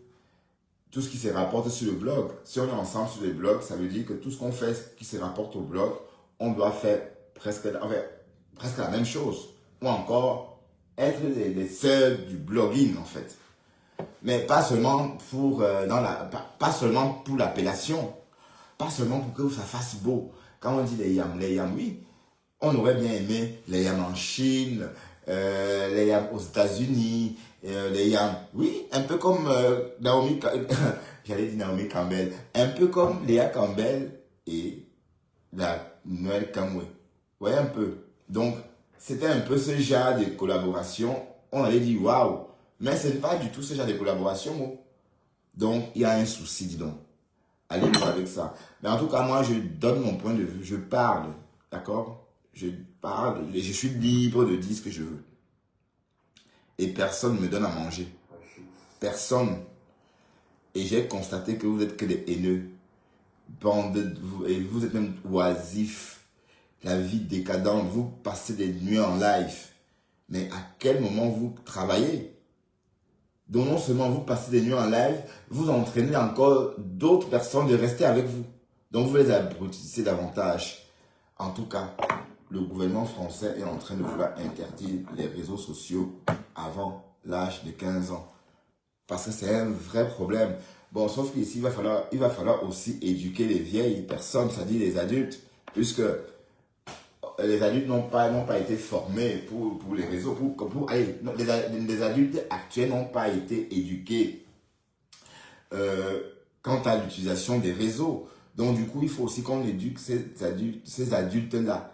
Tout ce qui se rapporte sur le blog, si on est ensemble sur les blogs, ça veut dire que tout ce qu'on fait qui se rapporte au blog, on doit faire presque la même chose. Ou encore, être les sœurs du blogging, en fait. Mais pas seulement pour, pas seulement pour l'appellation, pas seulement pour que ça fasse beau. Quand on dit les yams, oui, on aurait bien aimé les yams en Chine, les yams aux États-Unis, les yams, oui, un peu comme Naomi, j'allais dire Naomi Campbell, un peu comme Léa Campbell et la Noël Kamwe. Vous voyez un peu. Donc, c'était un peu ce genre de collaboration. On avait dit waouh, mais ce n'est pas du tout ce genre de collaboration. Donc, il y a un souci, dis donc. Allez voir avec ça. Mais en tout cas, moi, je donne mon point de vue. Je parle, d'accord? Je parle, et je suis libre de dire ce que je veux. Et personne ne me donne à manger. Personne. Et j'ai constaté que vous êtes que des haineux. Et vous êtes même oisifs. La vie décadente. Vous passez des nuits en live. Mais à quel moment vous travaillez? Donc non seulement vous passez des nuits en live, vous entraînez encore d'autres personnes de rester avec vous. Donc vous les abrutissez davantage. En tout cas, le gouvernement français est en train de vouloir interdire les réseaux sociaux avant l'âge de 15 ans. Parce que c'est un vrai problème. Bon, sauf qu'ici, il va falloir aussi éduquer les vieilles personnes, c'est-à-dire les adultes, puisque les adultes n'ont pas été formés pour les réseaux. Les adultes actuels n'ont pas été éduqués quant à l'utilisation des réseaux. Donc, du coup, il faut aussi qu'on éduque ces adultes-là.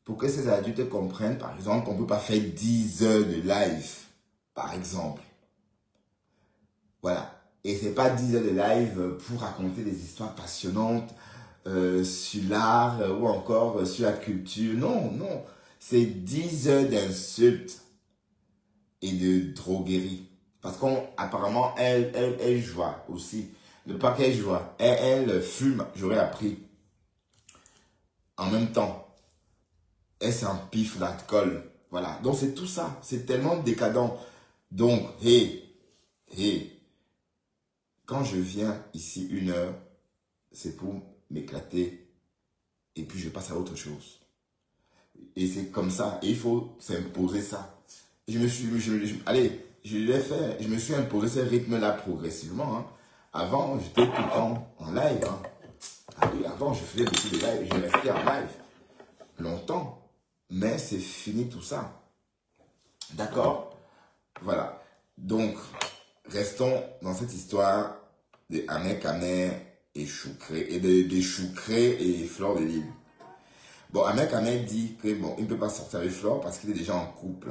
Pour que ces adultes comprennent, par exemple, qu'on ne peut pas faire 10 heures de live, par exemple. Voilà. Et ce n'est pas 10 heures de live pour raconter des histoires passionnantes sur l'art ou encore sur la culture. Non. C'est 10 heures d'insultes et de droguerie. Parce qu'apparemment, elle joue aussi. Ne pas qu'elle joue. Elle fume, j'aurais appris. En même temps. Elle s'empiffe d'alcool. Voilà. Donc, c'est tout ça. C'est tellement décadent. Donc, quand je viens ici 1 heure, c'est pour m'éclater et puis je passe à autre chose. Et c'est comme ça. Et il faut s'imposer ça. Et allez, je l'ai fait. Je me suis imposé ce rythme-là progressivement. Hein. Avant, j'étais tout le temps en live. Hein. Ah oui, avant, je faisais beaucoup de live. Je restais en live longtemps. Mais c'est fini tout ça. D'accord? Voilà. Donc, restons dans cette histoire de Ahmed Kamer et Choucré, et de Choucré et Fleur de Lille. Bon, Ahmed Kamer dit que bon, il ne peut pas sortir avec Fleur parce qu'il est déjà en couple.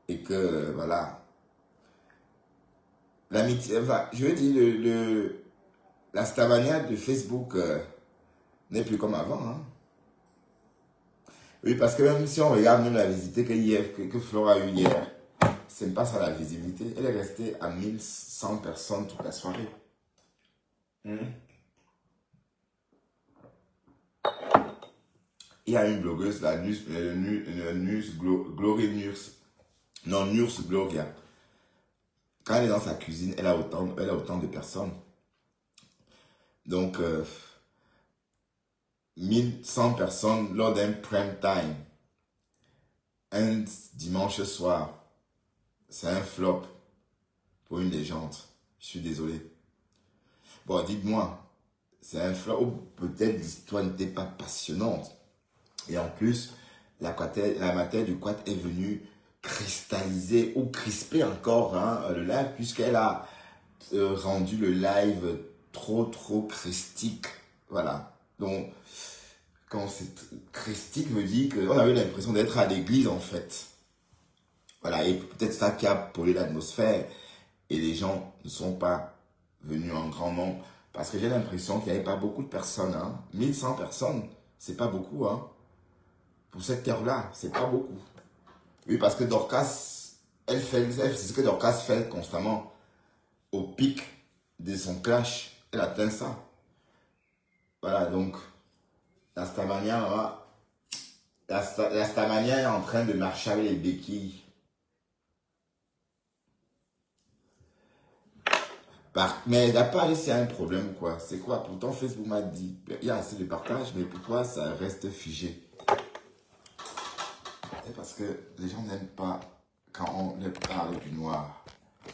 Et que, voilà. L'amitié, enfin, je veux dire, la Stavania de Facebook n'est plus comme avant. Hein. Oui, parce que même si on regarde même la visite que Fleur a eue hier, ce n'est pas ça la visibilité. Elle est restée à 1100 personnes toute la soirée. Il y a une blogueuse, la Glory Nurs. Non, Nurs Gloria. Quand elle est dans sa cuisine, elle a autant de personnes. Donc, 1100 personnes lors d'un prime time. Un dimanche soir. C'est un flop pour une légende. Je suis désolé. Bon, dites-moi, c'est un flop ou peut-être l'histoire n'était pas passionnante. Et en plus, la matière du quad est venue cristalliser ou crisper encore hein, le live puisqu'elle a rendu le live trop christique. Voilà. Donc, quand c'est christique veut dire qu'on avait l'impression d'être à l'église en fait. Voilà, et peut-être ça qui a pollué l'atmosphère et les gens ne sont pas venus en grand nombre parce que j'ai l'impression qu'il n'y avait pas beaucoup de personnes. Hein. 1100 personnes, c'est pas beaucoup. Hein. Pour cette terre-là, c'est pas beaucoup. Oui, parce que Dorcas, c'est ce que Dorcas fait constamment. Au pic de son clash, elle atteint ça. Voilà, donc, la Stamania est en train de marcher avec les béquilles. Mais il n'y a pas c'est un problème ou quoi? C'est quoi? Pourtant, Facebook m'a dit, il y a assez de partage, mais pourquoi ça reste figé? C'est parce que les gens n'aiment pas quand on leur parle du noir.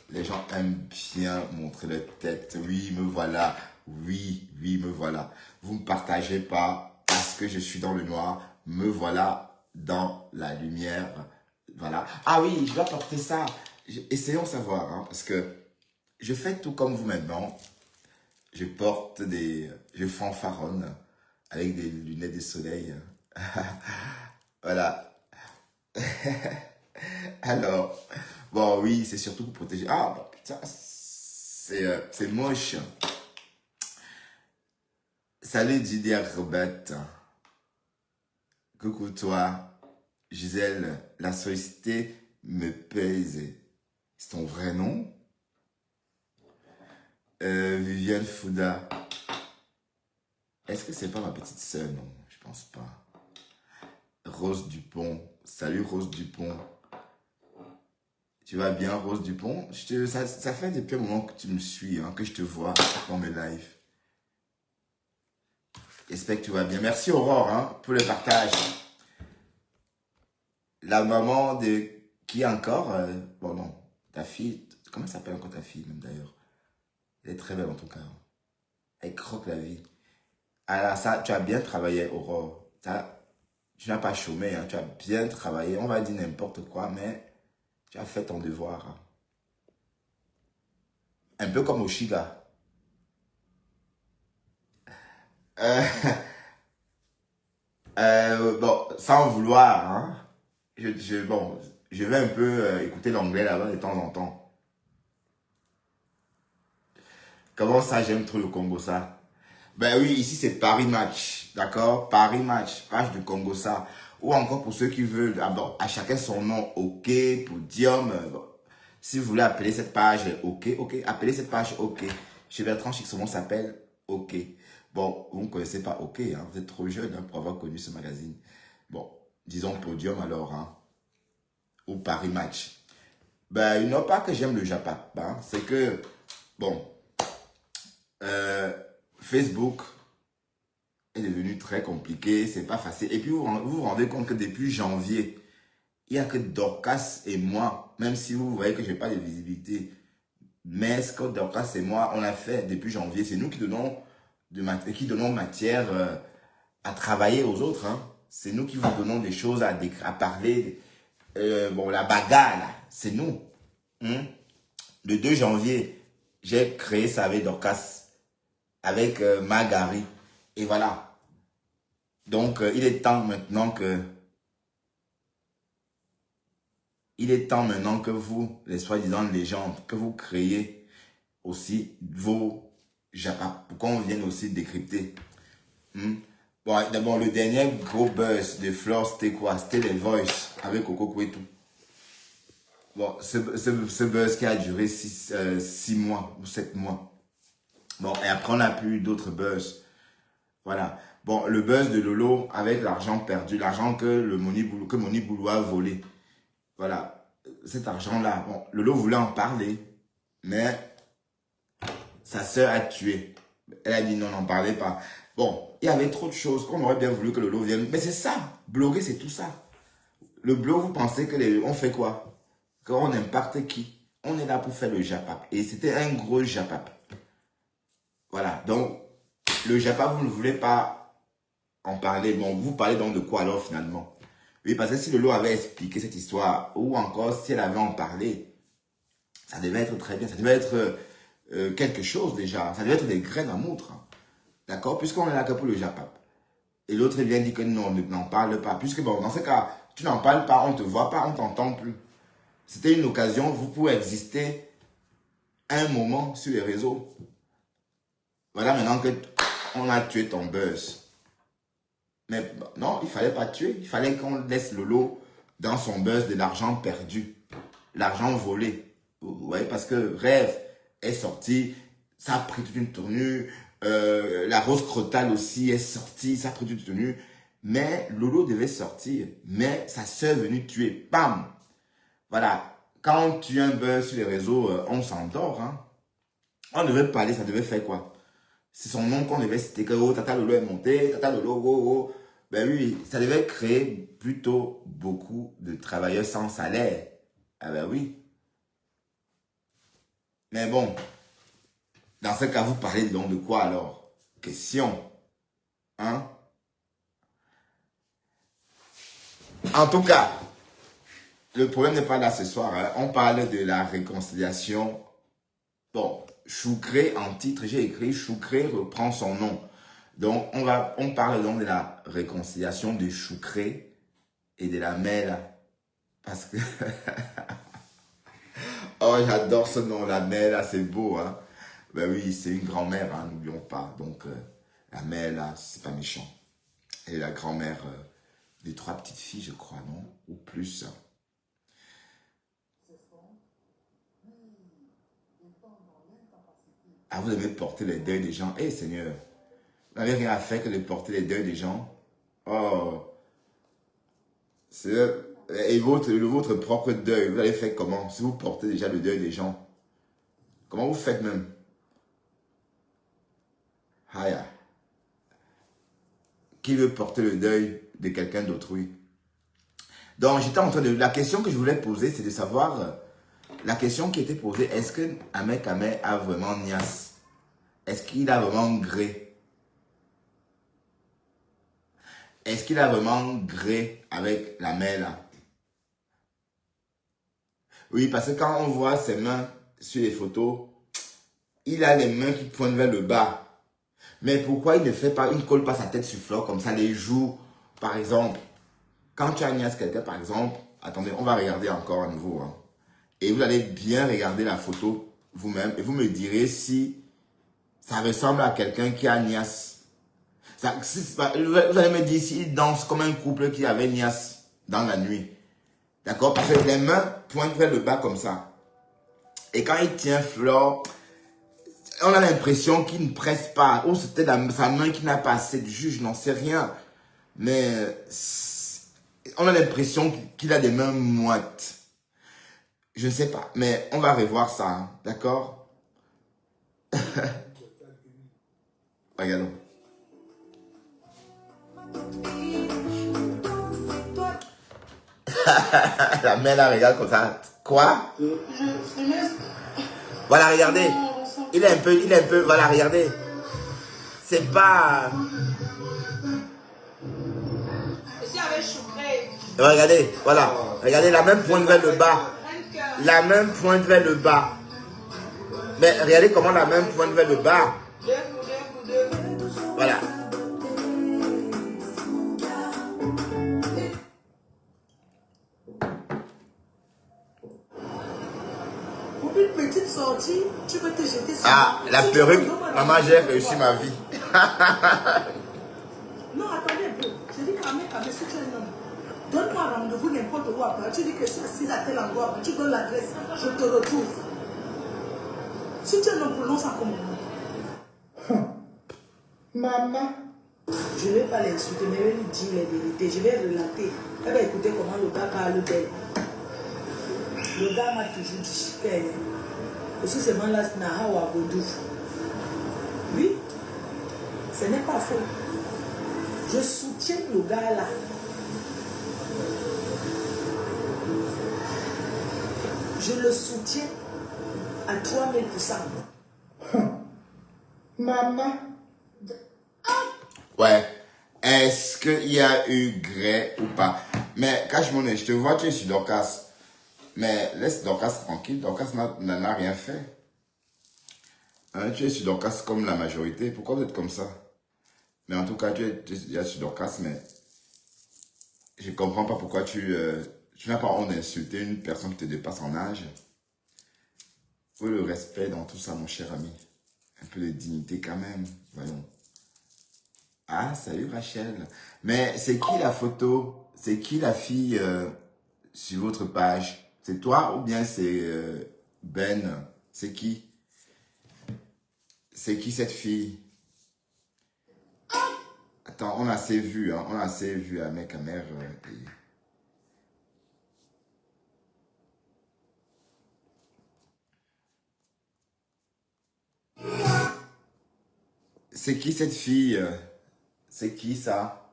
Les gens aiment bien montrer leur tête. Oui, me voilà. Oui, me voilà. Vous ne me partagez pas parce que je suis dans le noir. Me voilà dans la lumière. Voilà. Ah oui, je dois porter ça. Essayons de savoir, hein, parce que je fais tout comme vous maintenant. Je porte je fanfaronne avec des lunettes de soleil. Voilà. Alors, bon, oui, c'est surtout pour protéger. Ah, bon, putain, c'est moche. Salut Didier Robert. Coucou toi. Gisèle, la sollicité me pèse. C'est ton vrai nom? Viviane Fouda. Est-ce que c'est pas ma petite sœur? Non, je pense pas. Rose Dupont. Salut Rose Dupont. Tu vas bien Rose Dupont? Ça fait depuis un moment que tu me suis, hein, que je te vois dans mes lives. J'espère que tu vas bien. Merci Aurore hein, pour le partage. La maman de qui encore? Bon non, ta fille. Comment s'appelle encore ta fille même d'ailleurs? Elle est très belle en tout cas. Elle croque la vie. Alors ça, tu as bien travaillé Aurore. Ça, tu n'as pas chômé, hein, tu as bien travaillé. On va dire n'importe quoi, mais tu as fait ton devoir. Hein. Un peu comme Oshiga. Bon, sans vouloir, hein, je vais un peu écouter l'anglais là-bas de temps en temps. Comment ça, j'aime trop le Congo ça? Ben oui, ici c'est Paris Match, d'accord? Paris Match, page du Congo ça. Ou encore pour ceux qui veulent, bon, à chacun son nom, OK, Podium. Bon. Si vous voulez appeler cette page OK, appelez cette page OK. Chez Bertrand Chixomon s'appelle OK. Bon, vous ne connaissez pas OK, hein, vous êtes trop jeune hein, pour avoir connu ce magazine. Bon, disons Podium alors, hein, ou Paris Match. Ben, non pas que j'aime le Japon, hein, c'est que, bon, Facebook est devenu très compliqué, c'est pas facile. Et puis vous vous rendez compte que depuis janvier, il n'y a que Dorcas et moi, même si vous voyez que je n'ai pas de visibilité, mais ce que Dorcas et moi, on a fait depuis janvier, c'est nous qui donnons, matière à travailler aux autres. Hein. C'est nous qui vous donnons des choses à parler. Bon, la bagarre, là, c'est nous. Hein? Le 2 janvier, j'ai créé ça avec Dorcas, avec Margari. Et voilà. Donc, il est temps maintenant que vous, les soi-disant légendes, que vous créez aussi vos japas, pour qu'on vienne aussi décrypter. Bon, d'abord, le dernier gros buzz de Flore, c'était quoi? C'était les Voice avec Coco Kwetu. Bon, ce buzz qui a duré 6 mois ou 7 mois. Bon, et après, on n'a plus eu d'autres buzz. Voilà. Bon, le buzz de Lolo avec l'argent perdu, l'argent que Moni Boulou a volé. Voilà, cet argent-là, bon, Lolo voulait en parler, mais sa sœur a tué. Elle a dit non, n'en parlez pas. Bon, il y avait trop de choses qu'on aurait bien voulu que Lolo vienne. Mais c'est ça, bloguer, c'est tout ça. Le blog, vous pensez que on fait quoi? Qu'on impacte qui? On est là pour faire le japap. Et c'était un gros japap. Voilà, donc, le japap, vous ne voulez pas en parler. Bon, vous parlez donc de quoi alors finalement? Oui, parce que si Lolo avait expliqué cette histoire, ou encore si elle avait en parlé, ça devait être très bien, ça devait être quelque chose déjà, ça devait être des graines à moudre. D'accord? Puisqu'on est là que pour le japap. Et l'autre vient dire que non, n'en parle pas. Puisque bon, dans ce cas, tu n'en parles pas, on ne te voit pas, on ne t'entend plus. C'était une occasion, vous pouvez exister un moment sur les réseaux. Voilà maintenant que on a tué ton buzz. Mais non, il ne fallait pas tuer. Il fallait qu'on laisse Lolo dans son buzz de l'argent perdu. L'argent volé. Vous voyez, parce que Rêve est sorti. Ça a pris toute une tournure. La rose crotale aussi est sortie. Ça a pris toute une tournure. Mais Lolo devait sortir. Mais sa sœur est venue tuer. Bam! Voilà. Quand on tue un buzz sur les réseaux, on s'endort. Hein. On devait parler, ça devait faire quoi? C'est son nom qu'on devait citer que oh, Tata Lolo est monté, Tata Lolo, oh, oh. Ben oui, ça devait créer plutôt beaucoup de travailleurs sans salaire. Ah ben oui. Mais bon, dans ce cas, vous parlez donc de quoi alors? Question. Hein? En tout cas, le problème n'est pas là ce soir. Hein. On parle de la réconciliation. Bon, Choucré, en titre, j'ai écrit Choucré reprend son nom. Donc, on parle donc de la réconciliation de Choucré et de la Mel. Parce que... oh, j'adore ce nom, la Mel, c'est beau. Hein? Ben oui, c'est une grand-mère, hein, n'oublions pas. Donc, la Mel, c'est pas méchant. Elle est la grand-mère des 3 petites filles, je crois, non? Ou plus. Ah, vous devez porter les deuils des gens. Eh, Seigneur, vous n'avez rien à faire que de porter les deuils des gens. Oh. Et votre propre deuil, vous allez faire comment? Si vous portez déjà le deuil des gens, comment vous faites même? Haya. Qui veut porter le deuil de quelqu'un d'autrui? Donc, j'étais en train de... La question que je voulais poser, c'est de savoir... La question qui était posée, est-ce que Ahmed Kameh a vraiment niasse? Est-ce qu'il a vraiment gré? Est-ce qu'il a vraiment gré avec la mère là? Oui, parce que quand on voit ses mains sur les photos, il a les mains qui pointent vers le bas. Mais pourquoi il ne colle pas sa tête sur Flore comme ça, les joues, par exemple? Quand tu as niasse quelqu'un, par exemple, attendez, on va regarder encore à nouveau, hein. Et vous allez bien regarder la photo vous-même et vous me direz si ça ressemble à quelqu'un qui a niasse. Vous allez me dire s'il danse comme un couple qui avait niasse dans la nuit. D'accord? Parce que les mains pointent vers le bas comme ça. Et quand il tient Flore, on a l'impression qu'il ne presse pas. Ou c'était sa main qui n'a pas assez de jus, je n'en sais rien. Mais on a l'impression qu'il a des mains moites. Je ne sais pas, mais on va revoir ça, hein, d'accord? Regardons. La main là, regarde comme ça. Quoi? Voilà, regardez. Il est un peu, voilà, regardez. C'est pas... Ici avec Choucré. Regardez, voilà. Regardez, la même pointe vers le bas. La même pointe vers le bas. Mais regardez comment la même pointe vers le bas. Voilà. Pour une petite sortie, tu veux te jeter sur Ah, la Si tu perruque. me demandes Maman, j'ai réussi ma vie. Non, attendez un peu. Je dis quand même, si tu es un homme, donne-moi un rendez-vous n'importe où après. Tu dis que je suis assise à tel endroit, après tu donnes l'adresse, je te retrouve. Si tu es un homme, prononce ça comme moi. Maman. Je ne vais pas l'insulter, mais je vais lui dire les vérités. Je vais relater. Elle va écouter comment le gars parle d'elle. Le gars m'a toujours dit que aussi c'est là à Bodou. Oui, ce n'est pas faux. Je soutiens le gars là. Je le soutiens à 3000%. Maman. Ouais. Est-ce qu'il y a eu gré ou pas? Mais cache mon nez, je te vois, tu es sur Dorcas. Mais laisse Dorcas tranquille. Dorcas n'a rien fait. Hein, tu es sur Dorcas comme la majorité. Pourquoi vous êtes comme ça? Mais en tout cas, tu es déjà sur Dorcas, mais je ne comprends pas pourquoi tu n'as pas honte d'insulter une personne qui te dépasse en âge. Il faut le respect dans tout ça, mon cher ami. Un peu de dignité quand même. Voyons. Ah, salut Rachel. Mais c'est qui la photo? C'est qui la fille sur votre page? C'est toi ou bien c'est Ben? C'est qui? C'est qui cette fille? Attends, on a assez vu, hein? On a assez vu à mec, à mère. C'est qui cette fille? C'est qui ça?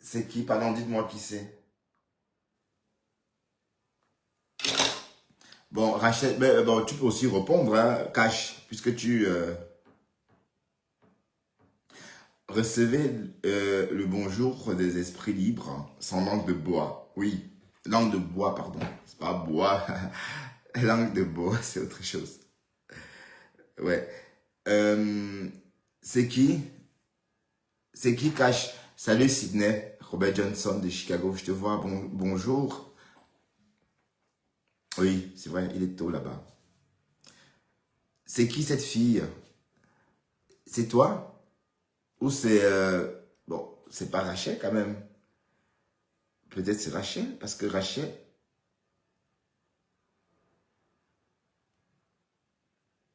C'est qui? Pardon, dites-moi qui c'est. Bon, Rachel, bon, tu peux aussi répondre, hein, Cash, puisque tu recevez le bonjour des esprits libres sans langue de bois. Oui, langue de bois, pardon. C'est pas bois. Langue de bois, c'est autre chose. Ouais. C'est qui? C'est qui, Cash? Salut Sydney, Robert Johnson de Chicago, je te vois, bonjour. Oui, c'est vrai, il est tôt là-bas. C'est qui cette fille? C'est toi? Ou c'est... bon, c'est pas Rachel quand même. Peut-être c'est Rachel, parce que Rachel...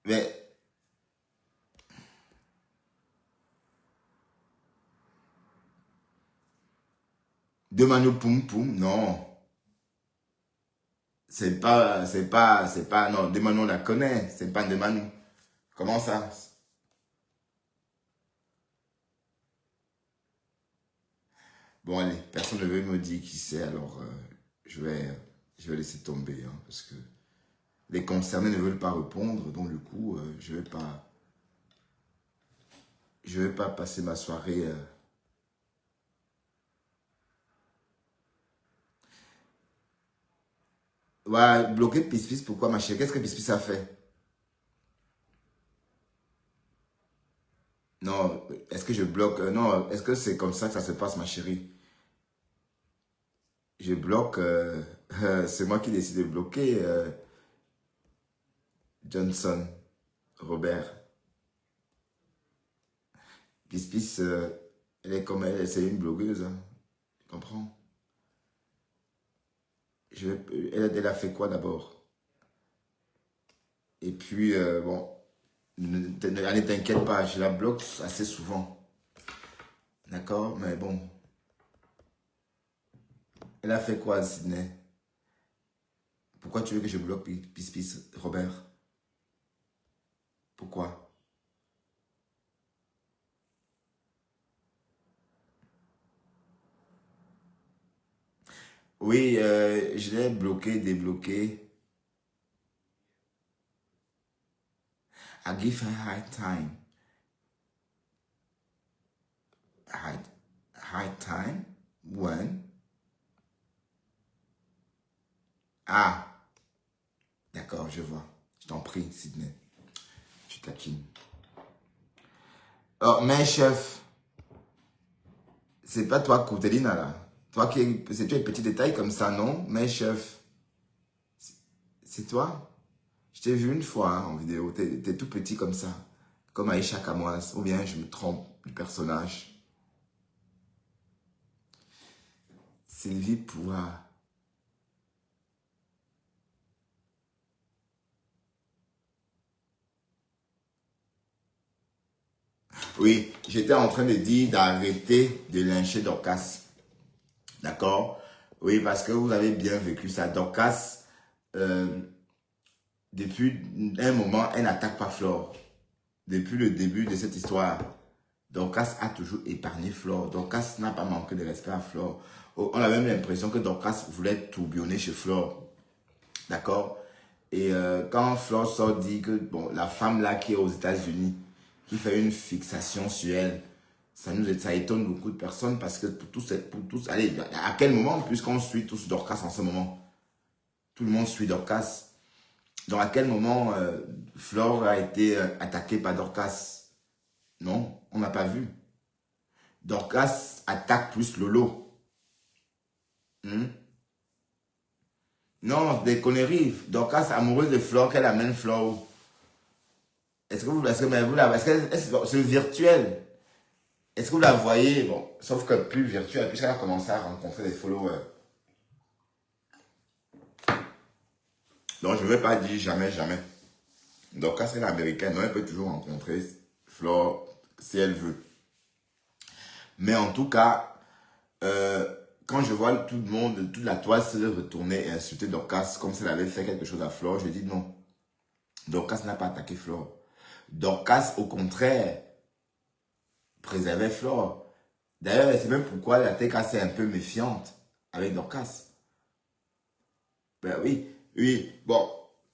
Mais... De Manu Poum Poum, non. C'est pas, non, De Manu on la connaît, c'est pas De Manu. Comment ça? Bon allez, personne ne veut me dire qui c'est, alors je vais laisser tomber, hein, parce que les concernés ne veulent pas répondre, donc du coup, je vais pas passer ma soirée... Ouais, bloquer Pispis, pourquoi ma chérie? Qu'est-ce que Pispis a fait? Non, est-ce que je bloque? Non, est-ce que c'est comme ça que ça se passe, ma chérie? Je bloque, c'est moi qui décide de bloquer Johnson, Robert. Pispis, elle est comme elle, c'est une blogueuse, hein, tu comprends? Elle a fait quoi d'abord? Et puis, bon, ne t'inquiète pas, je la bloque assez souvent. D'accord? Mais bon. Elle a fait quoi, Sydney? Pourquoi tu veux que je bloque Pispis, Robert? Pourquoi? Oui, je l'ai bloqué, débloqué. I give her high time. High time? When? Ah, d'accord, je vois. Je t'en prie, Sydney. Je taquine. Oh, mais chef, c'est pas toi, Coutelina, là. Toi qui c'est tu as des petits détails comme ça, non? Mais chef, c'est toi? Je t'ai vu une fois hein, en vidéo, t'es tout petit comme ça, comme Aïcha Kamoise, ou bien je me trompe du personnage. Sylvie Poua. Oui, j'étais en train de dire d'arrêter de lyncher Dorcas. D'accord? Oui, parce que vous avez bien vécu ça. Dorcas, depuis un moment, elle n'attaque pas Flore. Depuis le début de cette histoire, Dorcas a toujours épargné Flore. Dorcas n'a pas manqué de respect à Flore. On a même l'impression que Dorcas voulait tourbillonner chez Flore. D'accord? Et quand Flore sort dit que bon, la femme là qui est aux États-Unis, qui fait une fixation sur elle, ça étonne beaucoup de personnes parce que pour tous, allez, à quel moment, puisqu'on suit tous Dorcas en ce moment, tout le monde suit Dorcas. Donc à quel moment Flore a été attaquée par Dorcas? Non, on n'a pas vu. Dorcas attaque plus Lolo. Non, des conneries. Dorcas amoureuse de Flore, qu'elle amène Flore. Est-ce que c'est virtuel? Est-ce que vous la voyez? Bon, sauf que plus virtuel, puisqu'elle a commencé à rencontrer des followers. Donc, je ne vais pas dire jamais, jamais. Donc, quand c'est l'américaine, elle peut toujours rencontrer Flore si elle veut. Mais en tout cas, quand je vois tout le monde, toute la toile se retourner et insulter Dorcas comme si elle avait fait quelque chose à Flore, je dis non. Dorcas n'a pas attaqué Flore. Dorcas, au contraire, préservait Flore. D'ailleurs, c'est même pourquoi la TK est un peu méfiante avec Dorcas. Ben oui, bon,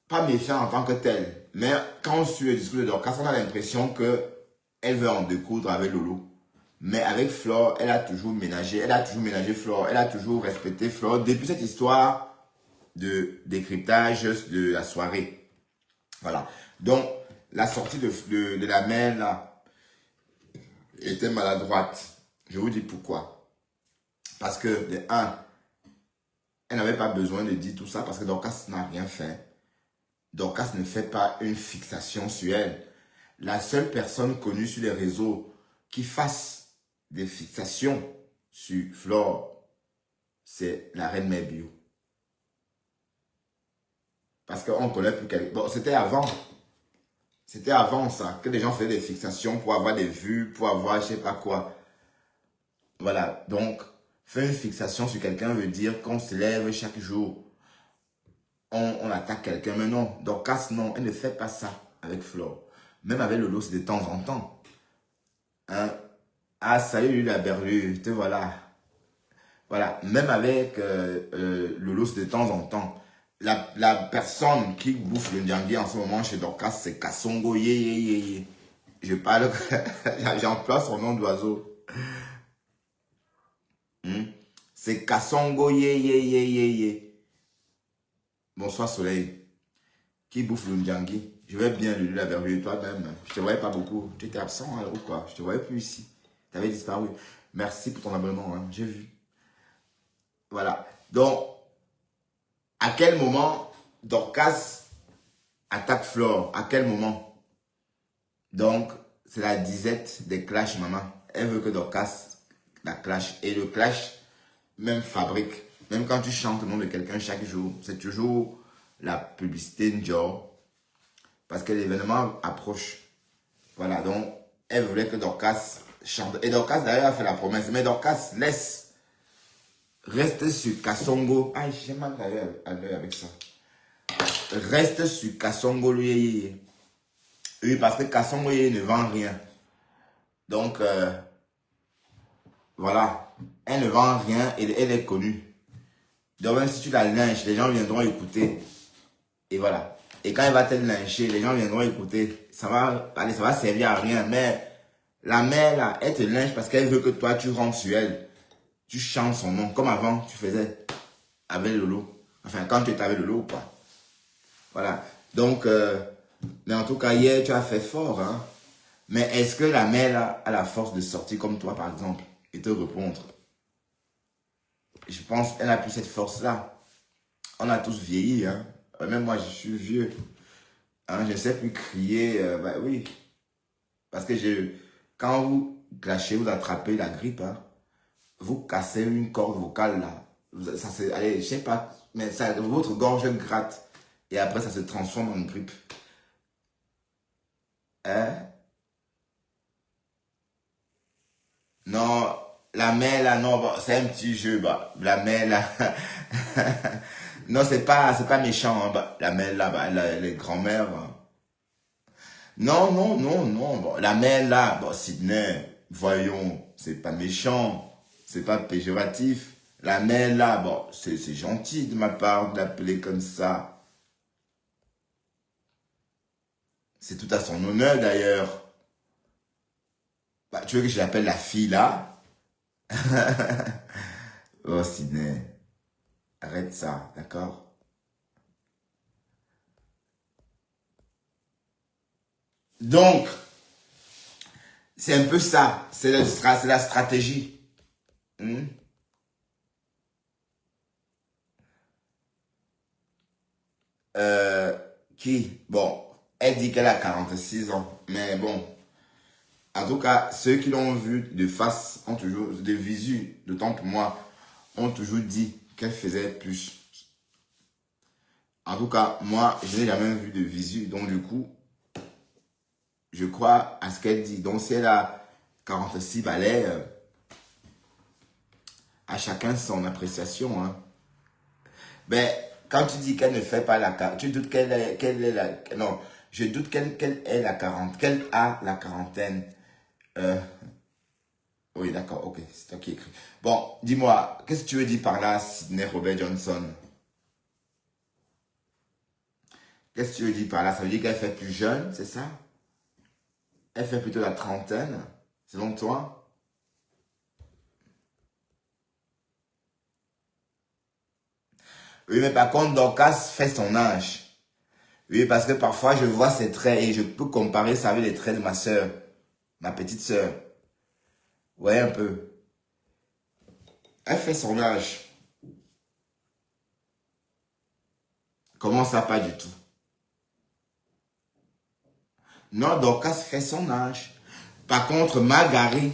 pas méfiante en tant que telle, mais quand on suit le discours de Dorcas, on a l'impression qu'elle veut en découdre avec Lolo. Mais avec Flore, elle a toujours ménagé Flore, elle a toujours respecté Flore depuis cette histoire de décryptage de la soirée. Voilà. Donc, la sortie de la main là était maladroite. Je vous dis pourquoi. Parce que, de un, elle n'avait pas besoin de dire tout ça parce que Dorcas n'a rien fait. Dorcas ne fait pas une fixation sur elle. La seule personne connue sur les réseaux qui fasse des fixations sur Flore, c'est la reine Mère-Bio. Parce qu'on ne connaît plus quelqu'un. Bon, c'était avant. C'était avant ça, que les gens faisaient des fixations pour avoir des vues, pour avoir je sais pas quoi. Voilà, donc, faire une fixation sur quelqu'un veut dire qu'on se lève chaque jour. On attaque quelqu'un, mais non. Dorcas, non, elle ne fait pas ça avec Flore. Même avec Lolo, c'est de temps en temps. Hein? Ah, salut la berlue, te voilà. Voilà, même avec Lolo, c'est de temps en temps. La personne qui bouffe le Ndiangui en ce moment chez Dorcas, c'est Kassongo, Je parle, j'emploie son nom d'oiseau. C'est Kassongo, Bonsoir Soleil. Qui bouffe le Ndiangui? Je vais bien, Lulu la verrue, toi-même. Je te voyais pas beaucoup. Tu étais absent hein, ou quoi? Je te voyais plus ici. Tu avais disparu. Merci pour ton abonnement, hein. J'ai vu. Voilà. Donc, à quel moment Dorcas attaque Flore? À quel moment? Donc, c'est la disette des clashs, maman. Elle veut que Dorcas la clash. Et le clash, même fabrique. Même quand tu chantes le nom de quelqu'un chaque jour, c'est toujours la publicité Ndior. Parce que l'événement approche. Voilà, donc, elle voulait que Dorcas chante. Et Dorcas, d'ailleurs, a fait la promesse. Mais Dorcas laisse. Reste sur Kassongo. Ah, j'ai mal à l'œil avec ça. Reste sur Kassongo, lui. Oui, parce que Kassongoye ne vend rien. Donc, voilà. Elle ne vend rien et elle est connue. Donc, même si tu la lynches, les gens viendront écouter. Et voilà. Et quand elle va te lyncher, les gens viendront écouter. Ça va servir à rien. Mais la mère, là, elle te lynche parce qu'elle veut que toi, tu rentres sur elle. Tu chantes son nom. Comme avant, tu faisais avec Lolo. Enfin, quand tu étais avec Lolo ou pas. Voilà. Donc, mais en tout cas, hier, tu as fait fort. Hein? Mais est-ce que la mère, là, a la force de sortir comme toi, par exemple, et te répondre? Je pense qu'elle n'a plus cette force-là. On a tous vieilli. Hein? Même moi, je suis vieux. Hein? Je ne sais plus crier. Bah oui. Parce que quand vous clashez, vous attrapez la grippe, hein? Vous cassez une corde vocale, là. Allez, je sais pas, mais ça, votre gorge gratte. Et après, ça se transforme en grippe. Hein? Non, la main là, non, bon, c'est un petit jeu, bah. La main là. Non, c'est pas méchant, hein, bah. La main là, bah, les grands-mères. Hein. Non, non, non, non. Bon, la main là, bon, Sydney, voyons, c'est pas méchant, c'est pas péjoratif. La main là, bon, c'est gentil de ma part de l'appeler comme ça. C'est tout à son honneur d'ailleurs. Bah, tu veux que je l'appelle la fille là? Oh, Sydney. Arrête ça, d'accord? Donc, c'est un peu ça. C'est la stratégie. Qui? Bon, elle dit qu'elle a 46 ans. Mais bon, en tout cas, ceux qui l'ont vu de face ont toujours, de visu, d'autant que moi, ont toujours dit qu'elle faisait plus. En tout cas, moi, je n'ai jamais vu de visu. Donc, du coup, je crois à ce qu'elle dit. Donc, si elle a 46 balais, à chacun son appréciation. Hein. Ben, quand tu dis qu'elle ne fait pas la 40, tu doutes qu'elle est la... Non, je doute qu'elle est la 40, qu'elle a la quarantaine. Oui, d'accord, ok, c'est toi qui écris. Bon, dis-moi, qu'est-ce que tu veux dire par là, Sydney Robert Johnson? Qu'est-ce que tu veux dire par là? Ça veut dire qu'elle fait plus jeune, c'est ça? Elle fait plutôt la trentaine, selon toi? Oui, mais par contre, Dorcas fait son âge. Oui, parce que parfois, je vois ses traits et je peux comparer ça avec les traits de ma soeur, ma petite soeur. Ouais, un peu. Elle fait son âge. Comment ça, pas du tout? Non, Dorcas fait son âge. Par contre, Margari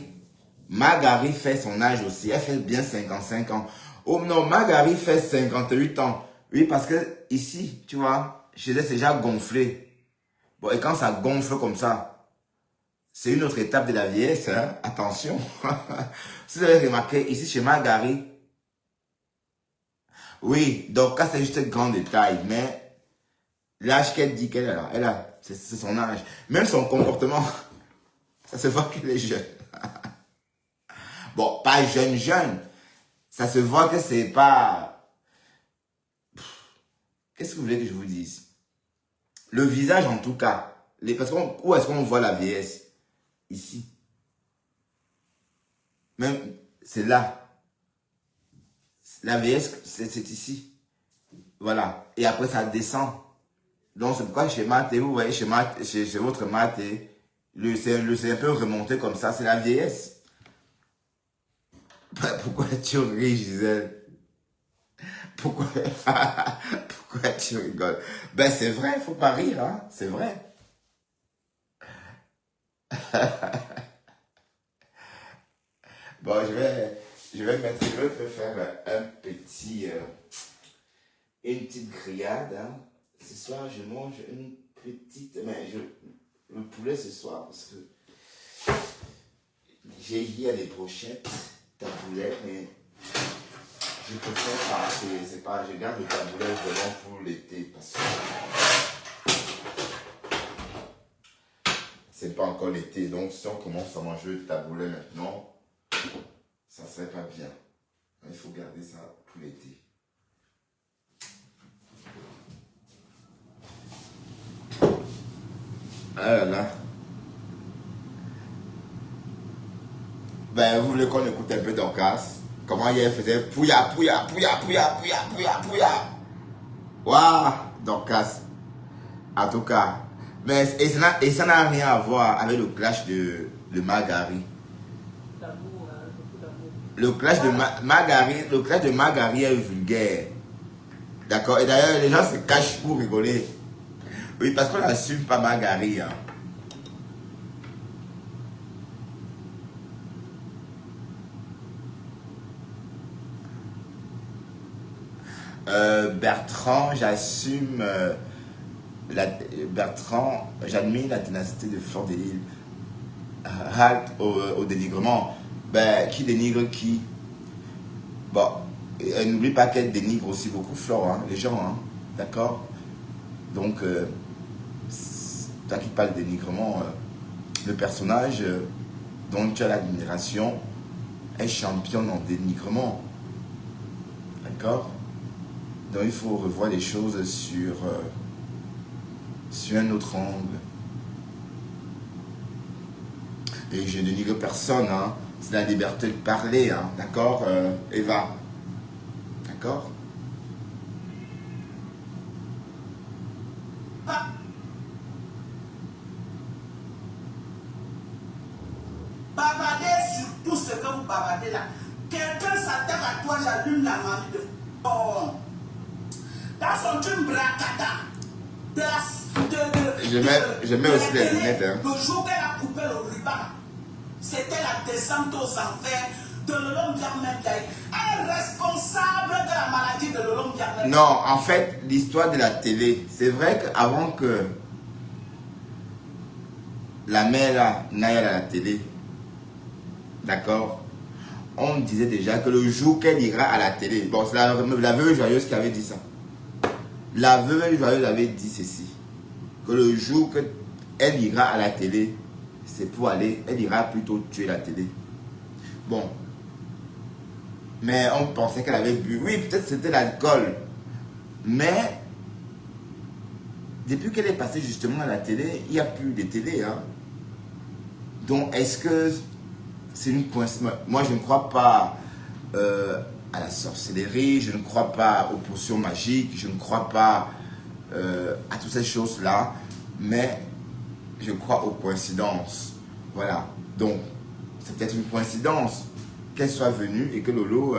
fait son âge aussi. Elle fait bien 55 ans. Oh non, Margari fait 58 ans. Oui, parce que ici, tu vois, chez elle, c'est déjà gonflé. Bon, et quand ça gonfle comme ça, c'est une autre étape de la vieillesse. Hein? Attention. Si vous avez remarqué, ici, chez Margari, oui, Dorcas, c'est juste un grand détail. Mais l'âge qu'elle dit qu'elle a, c'est son âge. Même son comportement, ça se voit qu'elle est jeune. Bon, pas jeune. Ça se voit que c'est pas... Qu'est-ce que vous voulez que je vous dise? Le visage, en tout cas. Parce où est-ce qu'on voit la vieillesse? Ici. Même, c'est là. La vieillesse, c'est ici. Voilà. Et après, ça descend. Donc, c'est pourquoi chez Mathé, vous voyez, chez votre Mathé, c'est un peu remonté comme ça. C'est la vieillesse. Pourquoi tu ris, Gisèle? Pourquoi tu rigoles? Ben, c'est vrai, il ne faut pas rire, hein? C'est vrai. Bon, je vais te faire une petite grillade, hein? Ce soir, je mange une petite... Mais le poulet ce soir, parce que j'ai hier des brochettes, taboulet, mais je préfère pas, je garde le taboulet vraiment pour l'été, parce que c'est pas encore l'été. Donc, si on commence à manger le taboulet maintenant, ça serait pas bien. Il faut garder ça pour l'été. Ah là là. Ben, vous voulez qu'on écoute un peu Dorcas? Comment hier faisait pouya, pouya, pouya, pouya, pouya, pouya, pouya. Waouh, Dorcas. En tout cas. Mais et ça n'a rien à voir avec le clash de Margari. Le clash de Margari est vulgaire. D'accord? Et d'ailleurs, les gens se cachent pour rigoler. Oui, parce qu'on n'assume pas Margari. Hein. Bertrand, j'assume Bertrand, j'admire la ténacité de Fleur de Lille. Halte au dénigrement. Ben, qui dénigre qui? Bon, n'oublie pas qu'elle dénigre aussi beaucoup Fleur, hein, les gens, hein, d'accord? Donc, toi qui parles de dénigrement, le personnage dont tu as l'admiration est championne en dénigrement, d'accord? Donc il faut revoir les choses sur un autre angle. Et je ne dénigre personne, hein. C'est la liberté de parler, hein. D'accord, Eva? D'accord? Bavardez sur tout ce que vous bavardez là. Quelqu'un s'attaque à toi, j'allume la mamie de bon. Dans son truc bracata. Je mets aussi les lunettes. Hein. Le jour qu'elle a coupé le ruban, c'était la descente aux enfers de Lolom Diamène. Elle est responsable de la maladie de Lolom Diamène. Non, en fait, l'histoire de la télé, c'est vrai qu'avant que la mère là n'aille à la télé, d'accord, on disait déjà que le jour qu'elle ira à la télé, bon, c'est la veuve joyeuse qui avait dit ça. La veuve joyeuse avait dit ceci, que le jour qu'elle ira à la télé, c'est pour aller, elle ira plutôt tuer la télé. Bon. Mais on pensait qu'elle avait bu. Oui, peut-être c'était l'alcool. Mais, depuis qu'elle est passée justement à la télé, il n'y a plus de télé. Hein. Donc, est-ce que c'est une coïncidence? Moi, je ne crois pas à la sorcellerie, je ne crois pas aux potions magiques, je ne crois pas à toutes ces choses-là, mais je crois aux coïncidences. Voilà. Donc, c'est peut-être une coïncidence qu'elle soit venue et que Lolo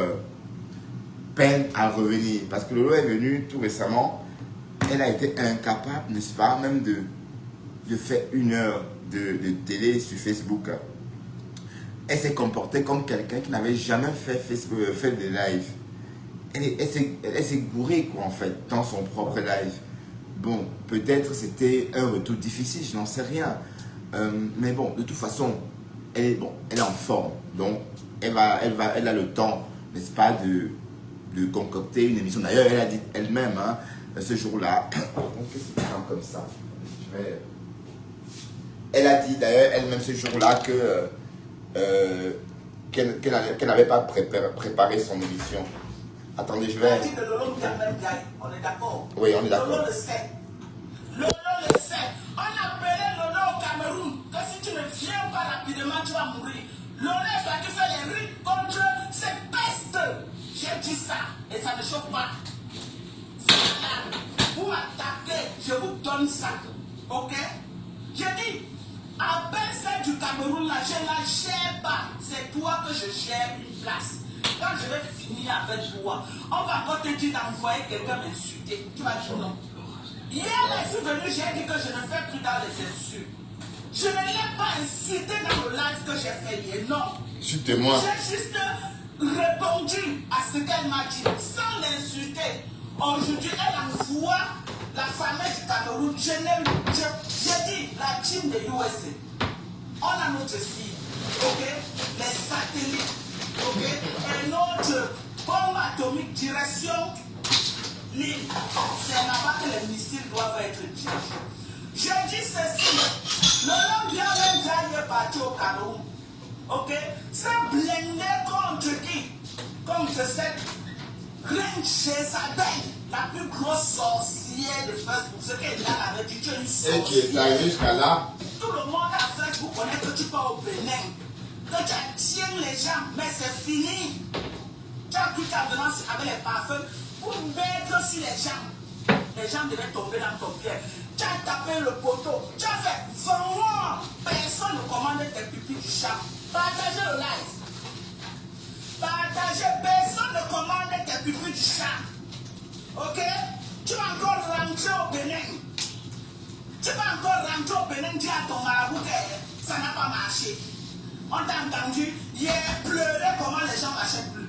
peine à revenir. Parce que Lolo est venue tout récemment, elle a été incapable, n'est-ce pas, même de faire 1 heure de télé sur Facebook. Elle s'est comportée comme quelqu'un qui n'avait jamais fait des lives. Elle s'est gourée, quoi, en fait, dans son propre live. Bon, peut-être c'était un retour difficile, je n'en sais rien. Mais bon, de toute façon, elle est en forme. Donc, elle a le temps, n'est-ce pas, de concocter une émission. D'ailleurs, elle a dit elle-même, hein, ce jour-là. Qu'est-ce qui prend comme ça? Elle a dit d'ailleurs elle-même ce jour-là que qu'elle n'avait pas préparé son émission. Attendez, je vais... On est d'accord? Oui, on est d'accord. Lolo le sait. Lolo le sait. On appelait Lolo au Cameroun que si tu ne viens pas rapidement, tu vas mourir. Lolo est toi qui fait les rites contre ces pestes. J'ai dit ça et ça ne choque pas. Voilà. Vous m'attaquez, je vous donne ça. Ok? J'ai dit, à Bensel du Cameroun, là, je ne la gère pas. C'est toi que je gère une place. Quand je vais finir avec toi, on va encore te dire d'envoyer quelqu'un m'insulter. Tu vas dire non. Hier, je suis venu, j'ai dit que je ne fais plus dans les insultes. Je ne l'ai pas insulté dans le live que j'ai fait hier, non. Citez-moi. J'ai juste répondu à ce qu'elle m'a dit, sans l'insulter. Aujourd'hui, elle envoie la famille du Cameroun. J'ai dit, la team de USA. On a notre cible, ok? Les satellites. Ok, et notre bombe atomique direction l'île. C'est là-bas que les missiles doivent être dirigés. Je dis ceci, le long partie au Cameroun. Ok? C'est blindé contre qui? Contre cette reine Jézabel, la plus grosse sorcière de Facebook. Ce qu'elle avait dit, tu es une sorcière. Et qui est arrivé jusqu'à là. Tout le monde à Facebook connaît que tu pars au Bénin. Que tu tiens les gens, mais c'est fini. Tu as pris ta venance avec les parfums pour mettre sur les gens. Les gens devaient tomber dans ton pied. Tu as tapé le poteau. Tu as fait 20 mois. Personne ne commande tes pipis du chat. Partagez le live. Partagez. Personne ne commande tes pipis du chat. Ok? Tu vas encore rentrer au Bénin. Tu vas encore rentrer au Bénin, dire à ton marabout que ça n'a pas marché. On t'a entendu hier pleurer comment les gens n'achètent plus.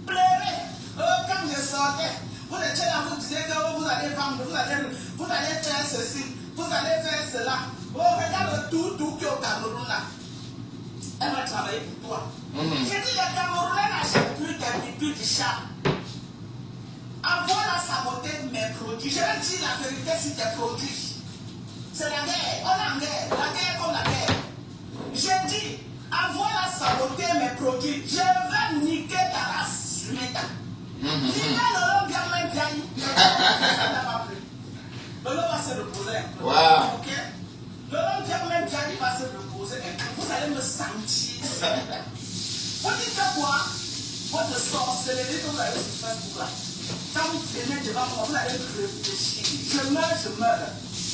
Pleurer. Quand je sortais, vous étiez là, vous disiez que vous allez vendre, vous allez faire ceci, vous allez faire cela. Oh, regarde tout qui est au Cameroun là. Elle va travailler pour toi. J'ai dit, les Camerounais n'achètent plus tes pipis du chat. Envoie-la saboter mes produits. Je vais dire la vérité sur tes produits. C'est la guerre. On est en guerre. La guerre comme la guerre. J'ai dit, envoie-la saboter mes produits. Je vais niquer ta race. Ça n'a pas plu. Lolo va se reposer un peu. Wow. Ok? Lolo Germain Diaby va se reposer un peu. Vous allez me sentir. Vous dites quoi? Votre sorcellerie que vous avez sur Facebook là. Quand vous venez devant moi, vous allez réfléchir. Je meurs.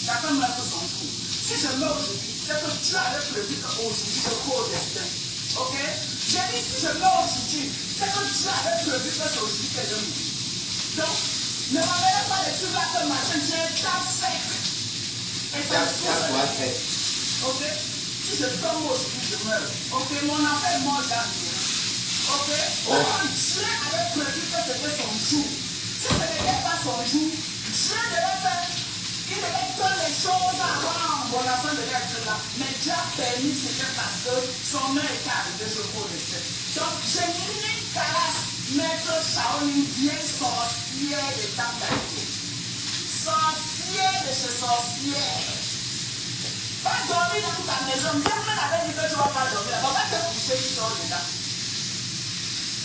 Chacun meurt pour son tour. Si je meurs aujourd'hui, c'est que Dieu avait prévu qu'aujourd'hui je cours au destin. Ok? J'ai dit si je meurs aujourd'hui, c'est que Dieu avait prévu que c'est aujourd'hui que je meurs. Donc, ne m'enlèvez pas les trucs là que machin, j'ai un tape sec. Et ça me fait. Ok? Si je tombe aujourd'hui, je meurs. Ok? Mon enfant est mort dans le. Ok? Alors, Dieu avait prévu que c'était son jour. Si ce n'était pas son jour, Dieu devait faire. Il devait faire les choses avant. Mon enfant devait être là. Mais Dieu a permis c'était parce que son mère était arrivée sur le destin. Donc, je n'ai qu'à mettre Shaolin vieille sorcière de Tambaki. Sorcière de chez sorcière. Va dormir dans ta maison. Personne n'avait dit que tu ne vas pas dormir. Va te coucher, tu dors dedans.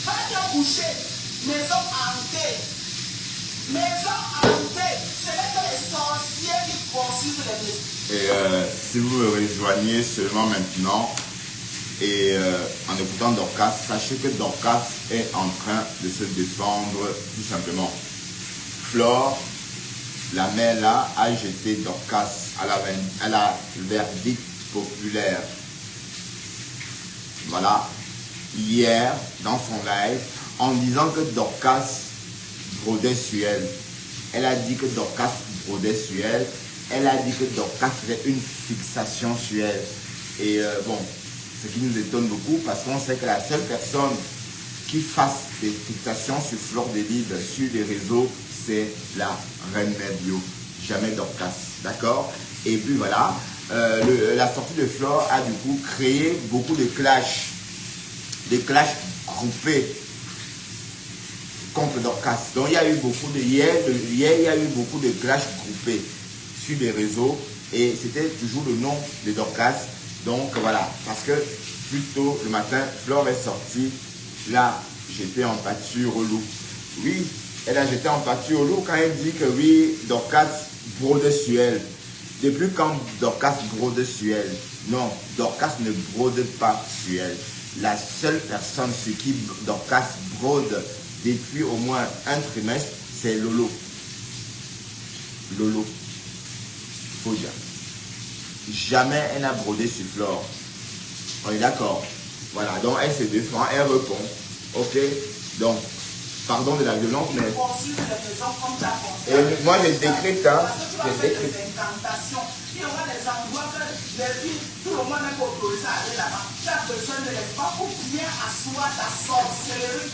Va te coucher. Maison hantée. Maison hantée. Ce n'est que les sorcières qui poursuivent les maisons. Et si vous me rejoignez seulement maintenant et en écoutant Dorcas, sachez que Dorcas est en train de se défendre tout simplement. Flore, la mère là, a jeté Dorcas à la verdict populaire. Voilà. Hier, dans son live, en disant que Dorcas brodait sur elle. Elle a dit que Dorcas brodait sur elle. Elle a dit que Dorcas faisait une fixation sur elle. Et bon, ce qui nous étonne beaucoup parce qu'on sait que la seule personne qui fasse des fixations sur Flore Delide sur les réseaux, c'est la Reine Mère Bio. Jamais Dorcas. D'accord? Et puis voilà, la sortie de Flore a du coup créé beaucoup de clashs. Des clashs groupés contre Dorcas. Donc il y a eu beaucoup de hier, il y a eu beaucoup de clashs groupés sur les réseaux et c'était toujours le nom de Dorcas. Donc voilà, parce que plus tôt le matin, Flore est sortie, là j'étais en pâture au loup. Oui, elle a jeté en pâture au loup quand elle dit que oui, Dorcas brode sur elle. Depuis quand Dorcas brode sur elle? Non, Dorcas ne brode pas sur elle. La seule personne sur qui Dorcas brode depuis au moins un trimestre, c'est Lolo. Lolo. Foja. Jamais elle n'a brodé sur Flore. On est d'accord. Voilà, donc elle se défend, elle répond. Ok, donc, pardon de la violence, mais... Et moi, je décrète, hein. Je décrète. Il y aura des endroits que les filles, tout le monde n'est pas autorisé à aller là-bas. Tu as besoin de l'espace pour bien asseoir ta sorcellerie.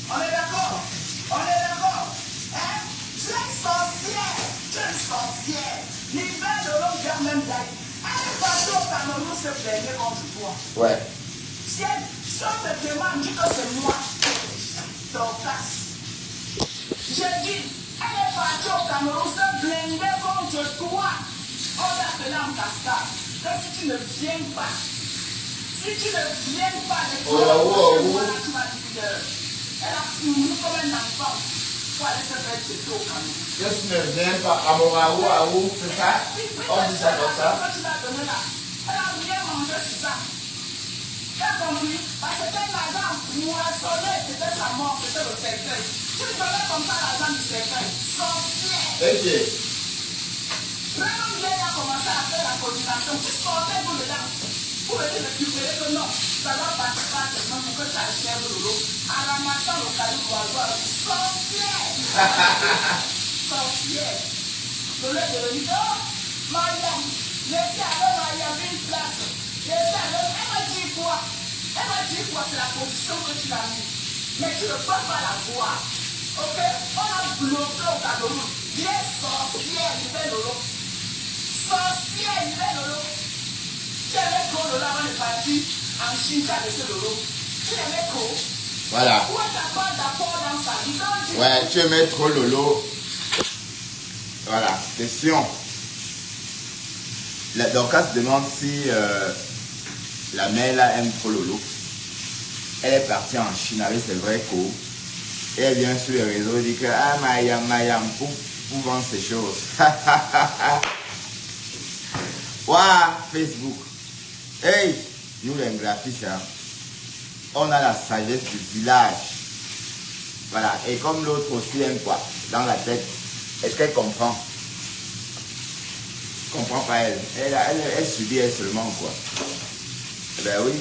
On est d'accord? On est d'accord? Hein? Tu es sorcière. Tu es sorcière. L'hiver de l'homme vient même d'aller. Elle est partie au Cameroun se plaigner contre toi. Ouais. Si on te demande, dis que c'est moi. Dorcas. Je dis, elle est partie au Cameroun se plaigner contre toi. On l'a appelé en cascade. que si tu ne viens pas, tu ne viens pas, tu tu vas dire, elle a mouru comme un enfant pour aller se faire jeter au camion. Si tu ne viens pas à Moraou, c'est ça? On dit ça comme ça? Quand tu l'as donné là, elle a rien mangé sur ça. Tu as compris? Parce que c'était un argent poissonné, c'était sa mort, c'était le cercueil. Tu lui donnais comme ça l'argent du cercueil. Sorcière. Ok. Vraiment, il a commencé à faire la coordination. Tu sortais pour dedans. Pour venir récupérer que non, ça va passer par tes mains pour que tu achèves l'eau. En ramassant le caillou pour avoir sorcière. Sorcière. Je lui ai dit, oh, Mariam, laissez avec Mariam une place. Laissez avec. Elle m'a dit quoi? Elle m'a dit quoi? C'est la position que tu l'as mise. Mais tu ne peux pas la voir. Ok? On a bloqué au Cameroun. Viens sorcière, libère l'eau. Sorcière, libère l'eau. Tu aimais quoi Lola avant de partir en Chine, tu as laissé l'eau. Tu aimais quoi? Voilà. Où est ta part d'apport dans sa vie? Ouais, tu aimais trop Lolo. Voilà, question. La Dorcas demande si la mère là aime trop Lolo. Elle est partie en Chine avec ses vrais coups. Et elle vient sur les réseaux et dit que ah Mayam, pour vendre ces choses. Waouh, Facebook. Hey, nous les graphistes, hein, on a la sagesse du village. Voilà, et comme l'autre aussi aime quoi dans la tête, est-ce qu'elle comprend? Comprend pas elle. Elle subit elle seulement quoi. Eh ben oui.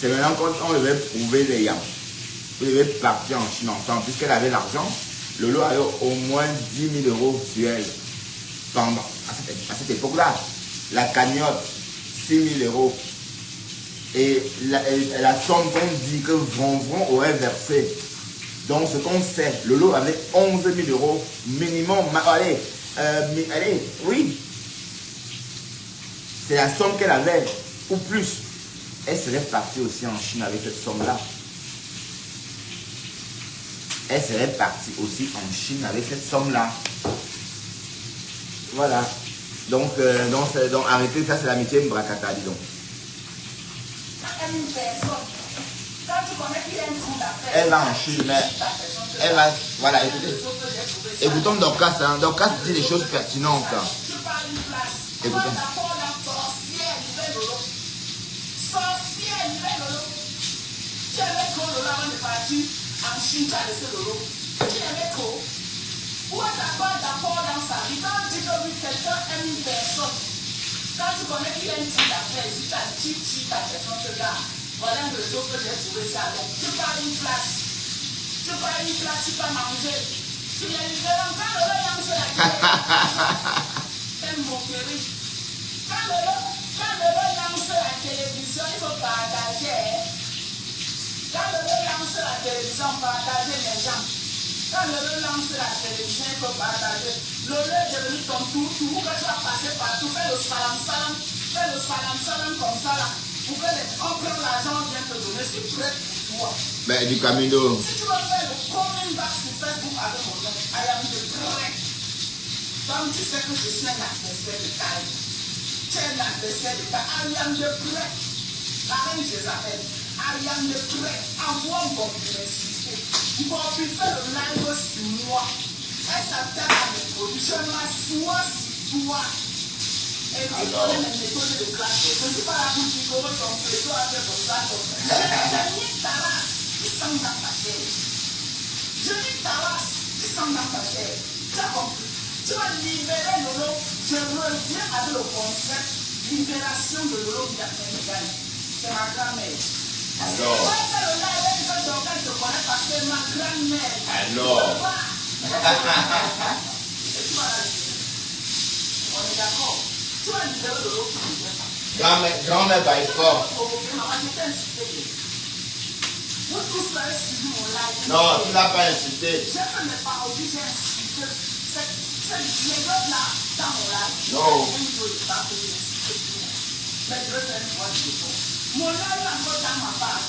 C'est maintenant qu'on devait prouver les yams. Vous devez partir en Chine ensemble, puisqu'elle avait l'argent. Lolo avait au moins 10 000 € sur elle. Pendant, à cette époque-là, la cagnotte, 6 000 €. Et la somme qu'on dit que Vron aurait versé. Donc ce qu'on sait, Lolo avait 11 000 € minimum. Allez, oui. C'est la somme qu'elle avait, ou plus. Elle serait partie aussi en Chine avec cette somme-là. Elle serait partie aussi en Chine avec cette somme-là. Voilà. Donc arrêtez, ça c'est l'amitié Mbrakata, dis donc. Une personne, quand tu connais qu'il y a une grande affaire, Elle va en Chine, mais elle va, voilà, écoutez. Écoutons Dorcas, hein. Dorcas dit des choses pertinentes. Hein. tu parles une place, tu Écoutons. vas d'abord dans sorcière, libère Lolo. Sorcière, libère Lolo. Tu avais quoi Lolo avant de partir en Chine, tu as laissé Lolo. Tu avais quoi? Où est ta part d'apport dans sa vie? Quand tu dis que oui, quelqu'un aime une personne, quand tu connais qu'il y a une petite affaire, si tu as dit ta personne te garde, voilà un réseau que j'ai trouvé ça. Donc, tu parles une place, tu peux manger. Tu viens de dire, quand Lolo lance la télé, c'est une moquerie. Quand Lolo lance la télévision, il faut partager. Quand Lolo lance la télévision, partager les gens. Quand Lolo lance la télévision, il faut partager. Lolo est devenu ton tout, que tu vas passer partout. Fais le salam comme ça là. Pour que on prend l'argent, on vient te donner, c'est prêt pour toi. Ben, du Camino. Si tu veux faire le coming back sur Facebook avec mon nom, I am the prêt. Comme tu sais que je suis un adversaire de taille. Tu es un adversaire de taille. I am the prêt. La reine Jézabel. I am the prêt. Envoie mon publicité. Mon publicité fait le live sur moi. Elle s'attelle à mes produits. Je m'assois sur toi. Et tu connais mes méthodes de classe. Je ne suis pas là pour dire que ton préto a fait comme ça. Je nique ta race qui sent dans ta chair. Je nique ta race qui sent dans ta chair. Tu as compris? Tu vas libérer Lolo. Je reviens avec le concept libération de Lolo Diaménigal. C'est ma grand-mère. Si tu vas faire le live avec quelqu'un dont je te connais parce que c'est ma grand-mère. Alors. Et tu vas la libérer. On est d'accord? Tu vas libérer Lolo qui libère. Grand-mère by force. Vous tous avez suivi mon live. Non, tu n'as pas insulté. J'ai fait mes parodies, j'ai insulté. Cette vieillotte-là, dans mon live. Non. Mais je vais faire une voix de retour. Mon live encore dans ma part.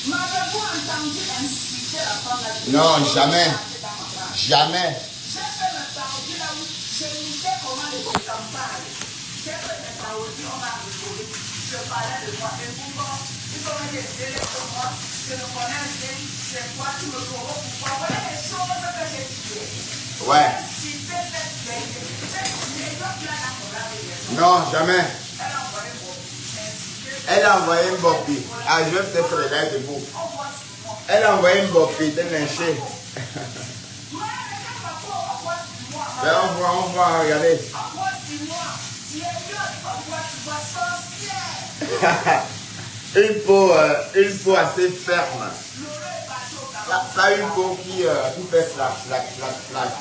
M'avez-vous entendu insulter la femme là? Non, jamais. Jamais. J'ai fait mes parodies là où j'ai imité comment les campagnes. J'ai fait parlait de moi. Et pourquoi il faut me laisser sur moi. Je ne connais rien. C'est toi, tu me corromps. Pourquoi? Voilà les choses que j'ai dit. Ouais. Si tu cette vieille, qui a la colère. Non, jamais. Elle a envoyé mon Elle a envoyé une bopie. Ah, je vais peut-être faire les debout. Elle a envoyé une bopie, t'es lynché. Ben, on voit, regardez. Une peau assez ferme. Pas une peau qui fait flash, flash, flash, flash.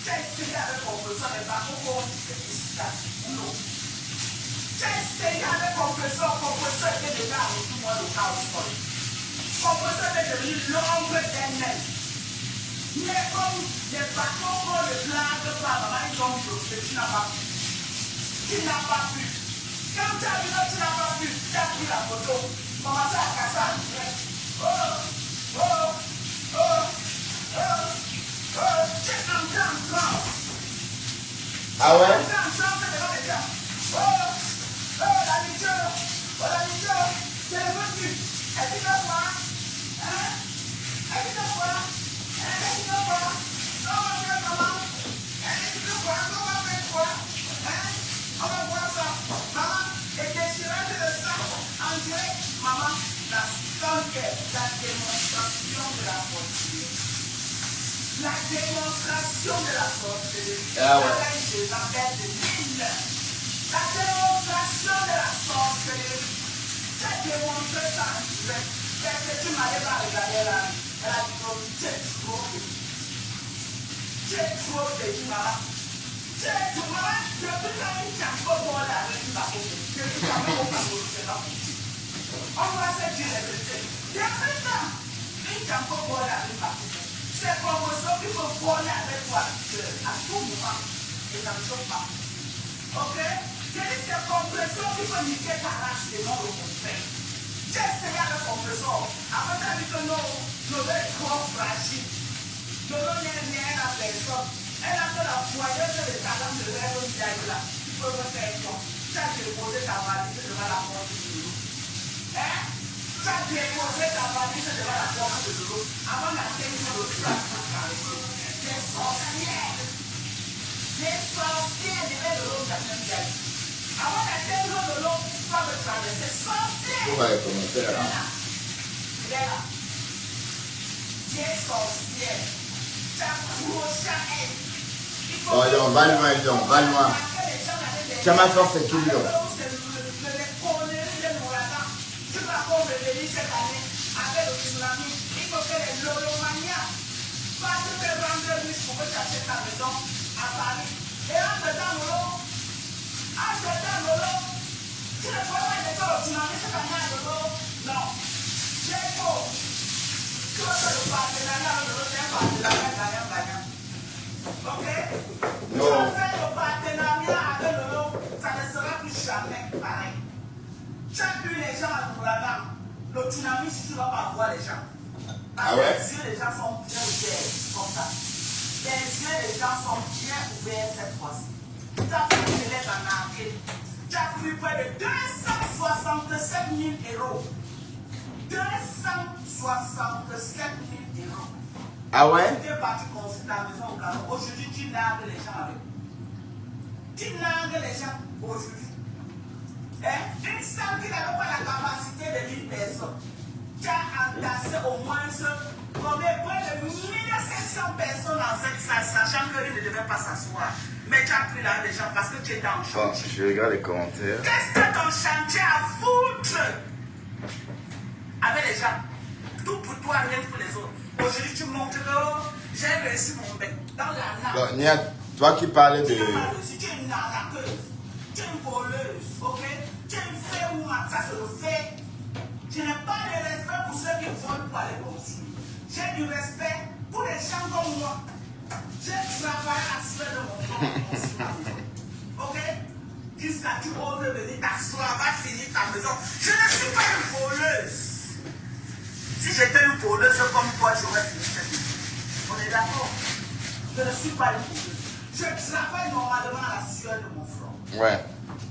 J'ai essayé avec compresseur était déjà avec tout moi le chaos. Compresseur est devenu l'ombre éternelle. Mais comme les patrons vont le blague par maman, ils ont bloqué, tu n'as pas pu. Tu n'as pas pu. Quand tu as vu que tu n'as pas pu, tu as pris la photo. Commencez à casser à direct. J'ai entré en transe. Ah ouais? Entré en transe, c'est devant les gens. La liture, c'est le bon but. Est-ce qu'il va voir? Est-ce qu'il va voir? Est-ce qu'il va voir? On va faire comment? Est-ce qu'il va voir? On va faire quoi? On va voir ça. Maman, et déchirer le sang en direct. Maman, la démonstration de la sorcellerie. La démonstration de la sorcellerie. Ah ouais. Je l'appelle de mine. La démonstration de la sorcellerie. J'ai démontré ça en direct. Parce que tu m'avais pas regardé là. Elle a dit que j'ai trop petit. J'ai trop petit, maman. J'ai trop, maman. Depuis quand il n'y a pas de bol avec une bateau. Depuis quand il n'y a pas de bol, c'est pas possible. On va se dire la vérité. Depuis quand il n'y a pas de bol avec une bateau. C'est comme ça qu'il faut voler avec toi à tout moment. Et ça ne choque pas. Ok? J'ai dit c'est compression qui peut niquer ta race et non le contraire. J'ai essayé avec compression. Après, tu as dit que non, le verre est trop fragile. Le nom n'est rien à personne. Elle a fait la foyeuse de talent de verre au diable là. Tu peux me faire quoi? Tu as déposé ta valise devant la porte du bureau. Tu as déposé ta valise devant la porte du bureau. Avant d'atteindre le plat pour caresser. Les sorcières. Les sorcières devaient le long de la même gagne. Avant d'atteindre le long, tu vas me traverser. Sorcières. Vous allez commencer là. Il est là. Tu es sorcière. Tu as accroché à elle. Oh, va loin, va loin. Tu as ma force, c'est tout le long. Non. Le partenariat avec le lot, ça ne sera plus jamais pareil. Tu as vu les gens à l'ouragan, le tsunami, si tu ne vas pas voir les gens. Ah ouais? Les yeux des gens sont bien ouverts, comme ça. Les yeux des gens sont bien ouverts cette fois-ci. Tu as pris les lettres en anglais. Tu as pris près de 267 000 euros. 267 000 euros. Ah ouais? Tu es parti construire ta maison au Cameroun. Aujourd'hui, tu nargues les gens avec. Tu nargues les gens aujourd'hui. Une salle qui n'avait pas la capacité de 1000 personnes. Tu as entassé au moins près de 1500 personnes dans cette salle, sachant qu'ils ne devaient pas s'asseoir. Mais tu as pris là les gens parce que tu étais en chantier. Je regarde les commentaires. Qu'est-ce que ton chantier a foutre avec les gens? Tout pour toi, rien pour les autres. Aujourd'hui, tu montres que j'ai réussi mon bec dans la nappe. Bon, Nia, toi qui parlais de... Tu n'as pas réussi, tu es une arnaqueuse, tu es une voleuse, ok? Tu es une fée ou ça c'est le fait. Je n'ai pas de respect pour ceux qui volent pour aller construire. J'ai du respect pour les gens comme moi. J'ai travaillé à se faire de mon temps. Ok? Jusqu'à tu oses venir t'asseoir, va finir ta maison. Je ne suis pas une voleuse. Si j'étais une voleuse comme toi, j'aurais fini cette vie. On est d'accord? Je ne suis pas une voleuse. Je travaille normalement à la sueur de mon front. Ouais.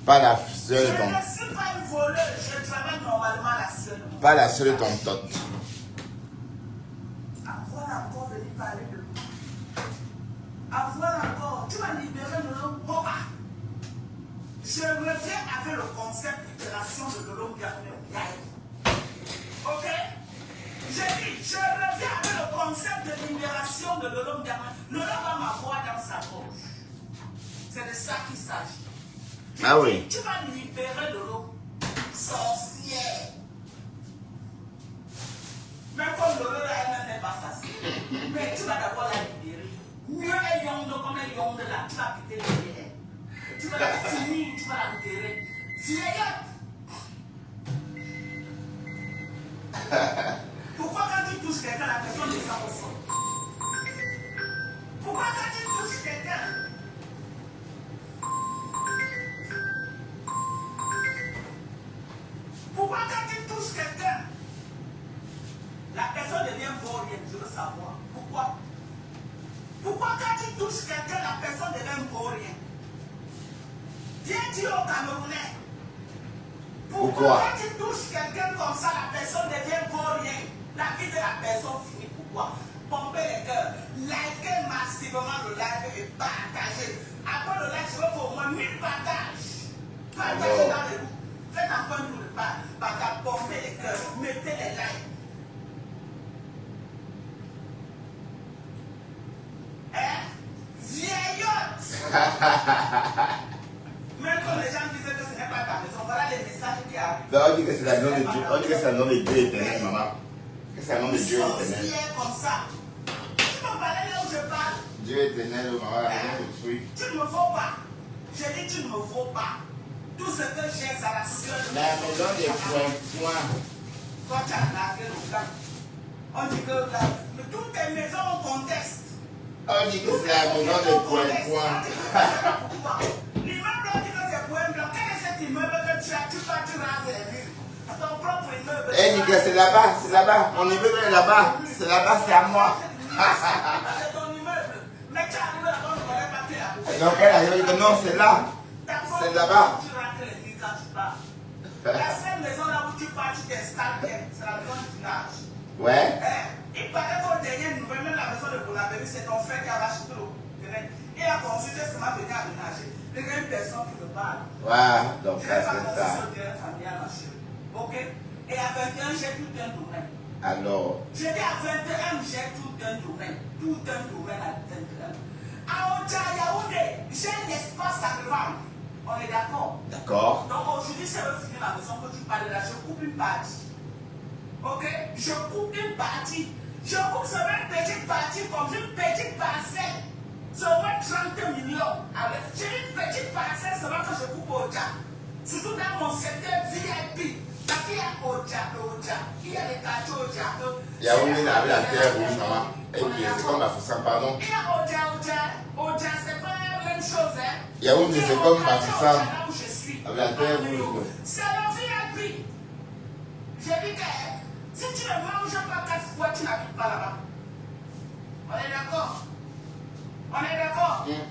Pas la seule Je de ton... ne suis pas une voleuse, je travaille normalement la seule. Pas la seule de ton tot. Avoir encore venu parler de moi. Avoir encore, tu vas libérer Lolo Boba. Je reviens avec le concept d'itération de Lolo Biaye. Ok? J'ai dit, je reviens avec le concept de libération de Lolo Biaye. Lolo va m'avoir dans sa poche. C'est de ça qu'il s'agit. Ah oui. Tu vas libérer Lolo, sorcière. Même comme Lolo elle n'est pas facile. Mais tu vas d'abord la libérer. Mieux est Yondo comme elle Yondo là, tu vas quitter derrière. Tu vas la finir, tu vas la libérer. Vieillotte. Pourquoi quand tu touches quelqu'un, la personne descend au sol? Pourquoi quand tu touches quelqu'un? Pourquoi quand tu touches quelqu'un, la personne devient vaurienne? Je veux savoir. Pourquoi? Pourquoi quand tu touches quelqu'un, la personne devient vaurienne? Viens dire aux Camerounais. Pourquoi quand tu touches quelqu'un comme ça, la personne devient vaurienne? La vie de la personne finit. Pourquoi? Pompez les cœurs, likez massivement le live et partagez. Après le live, je veux pour au moins 1000 partages. Partagez dans les groupes. Faites un point de partage, pompez les cœurs, mettez les likes. Hein? Vieillotte! Même quand les gens disaient que ce n'est pas ta maison, voilà les messages qui arrivent. Non, on dit que c'est la nom de Dieu. On dit que c'est le nom de Dieu éternel, maman. Que c'est le nom de Dieu éternel. Sorcière comme ça. Tu m'en parlais là où je parle? Dieu éternel, maman, la maison de fruits. Tu ne me vaux pas. Je dis tu ne me vaux pas. Tout ce que j'ai, c'est la sueur de La maison des points. Toi, tu as largué le gars. On dit que mais toutes tes maisons ont conteste. On dit que c'est la maison des points. L'immeuble, on dit que c'est point blanc. Quel est cet immeuble que tu as? Tu rases les murs. Ton propre immeuble. Eh, Nicolas, c'est là-bas, c'est là-bas. Mon immeuble est là-bas. C'est là-bas, c'est à moi. C'est ton immeuble. Mais tu arrives là-bas, on ne connaît pas qui est là. Donc, elle a dit que non, c'est là. C'est là-bas. Tu rentres les nuits quand tu pars. La seule maison là où tu pars, tu t'installes bien. C'est la maison du village. Ouais. Il paraît qu'au dernier nouvelle, même la maison de Boulabéry, c'est ton frère qui a racheté le terrain. Il a consulté seulement venu aménager. Il y a une personne qui me parle. Ouais, donc Je ça, n'ai pas c'est construit ça. ce terrain familial, ma chérie. Ok? Et à 21, j'ai tout un domaine. Alors, Je dis à 21, j'ai tout un domaine. Tout un domaine à 21. À Oja Yaoundé, j'ai un espace à revendre. On est d'accord? d'accord. Donc aujourd'hui, c'est finir la maison que tu parles là. Je coupe une partie. Ok? Je coupe une partie. Je coupe seulement une petite partie comme une petite parcelle. Seulement 30 millions. J'ai une petite parcelle seulement que je coupe au Oja. Surtout dans mon secteur VIP. Parce qu'il y a Oja. Il y a des quartiers Oja. Yaoundé n'a pas la terre rouge, maman. Et puis, c'est comme la Foussam, pardon. Il y a Oja. C'est pas la même chose, hein. Yaoundé, c'est comme ma Foussam. Là où je suis. Avec la terre rouge. C'est le VIP. J'ai dit que si tu ne manges pas 4 fois, tu n'habites pas là-bas. On est d'accord?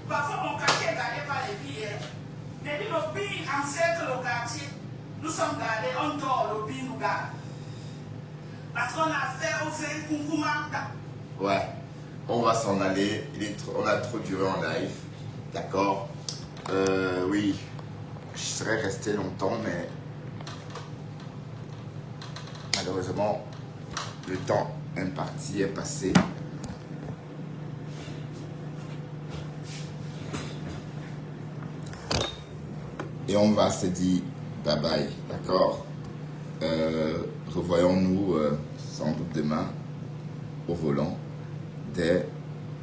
Parfois, mon quartier est gardé par les billes. Depuis le billes encercle le quartier. Nous sommes gardés, on dort, le billes nous garde. Parce qu'on a fait aussi un Kunkumanta. Ouais. On va s'en aller. On a trop duré en live. D'accord. Oui. Je serais resté longtemps, mais malheureusement, le temps imparti est passé. Et on va se dire bye bye, d'accord? Revoyons-nous sans doute demain au volant dès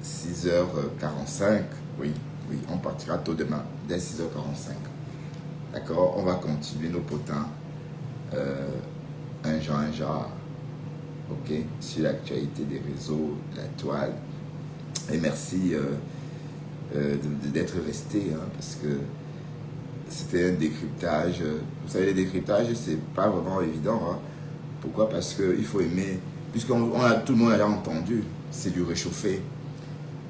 6h45. Oui, on partira tôt demain, dès 6h45. D'accord? On va continuer nos potins. Un genre, ok? Sur l'actualité des réseaux, de la toile. Et merci d'être resté, hein, parce que c'était un décryptage. Vous savez, les décryptages, c'est pas vraiment évident. Hein. Pourquoi? Parce qu'il faut aimer. Puisque tout le monde a entendu, c'est du réchauffé.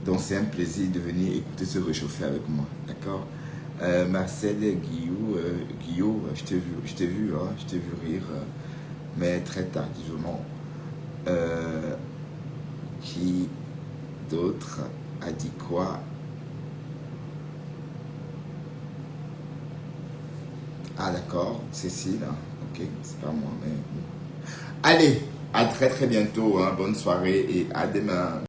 Donc c'est un plaisir de venir écouter ce réchauffé avec moi. D'accord? Marcel Guillaume, je t'ai vu rire, mais très tardivement. Qui d'autre a dit quoi? Ah d'accord, Cécile, ok, c'est pas moi, mais... Allez, à très bientôt, hein, bonne soirée et à demain.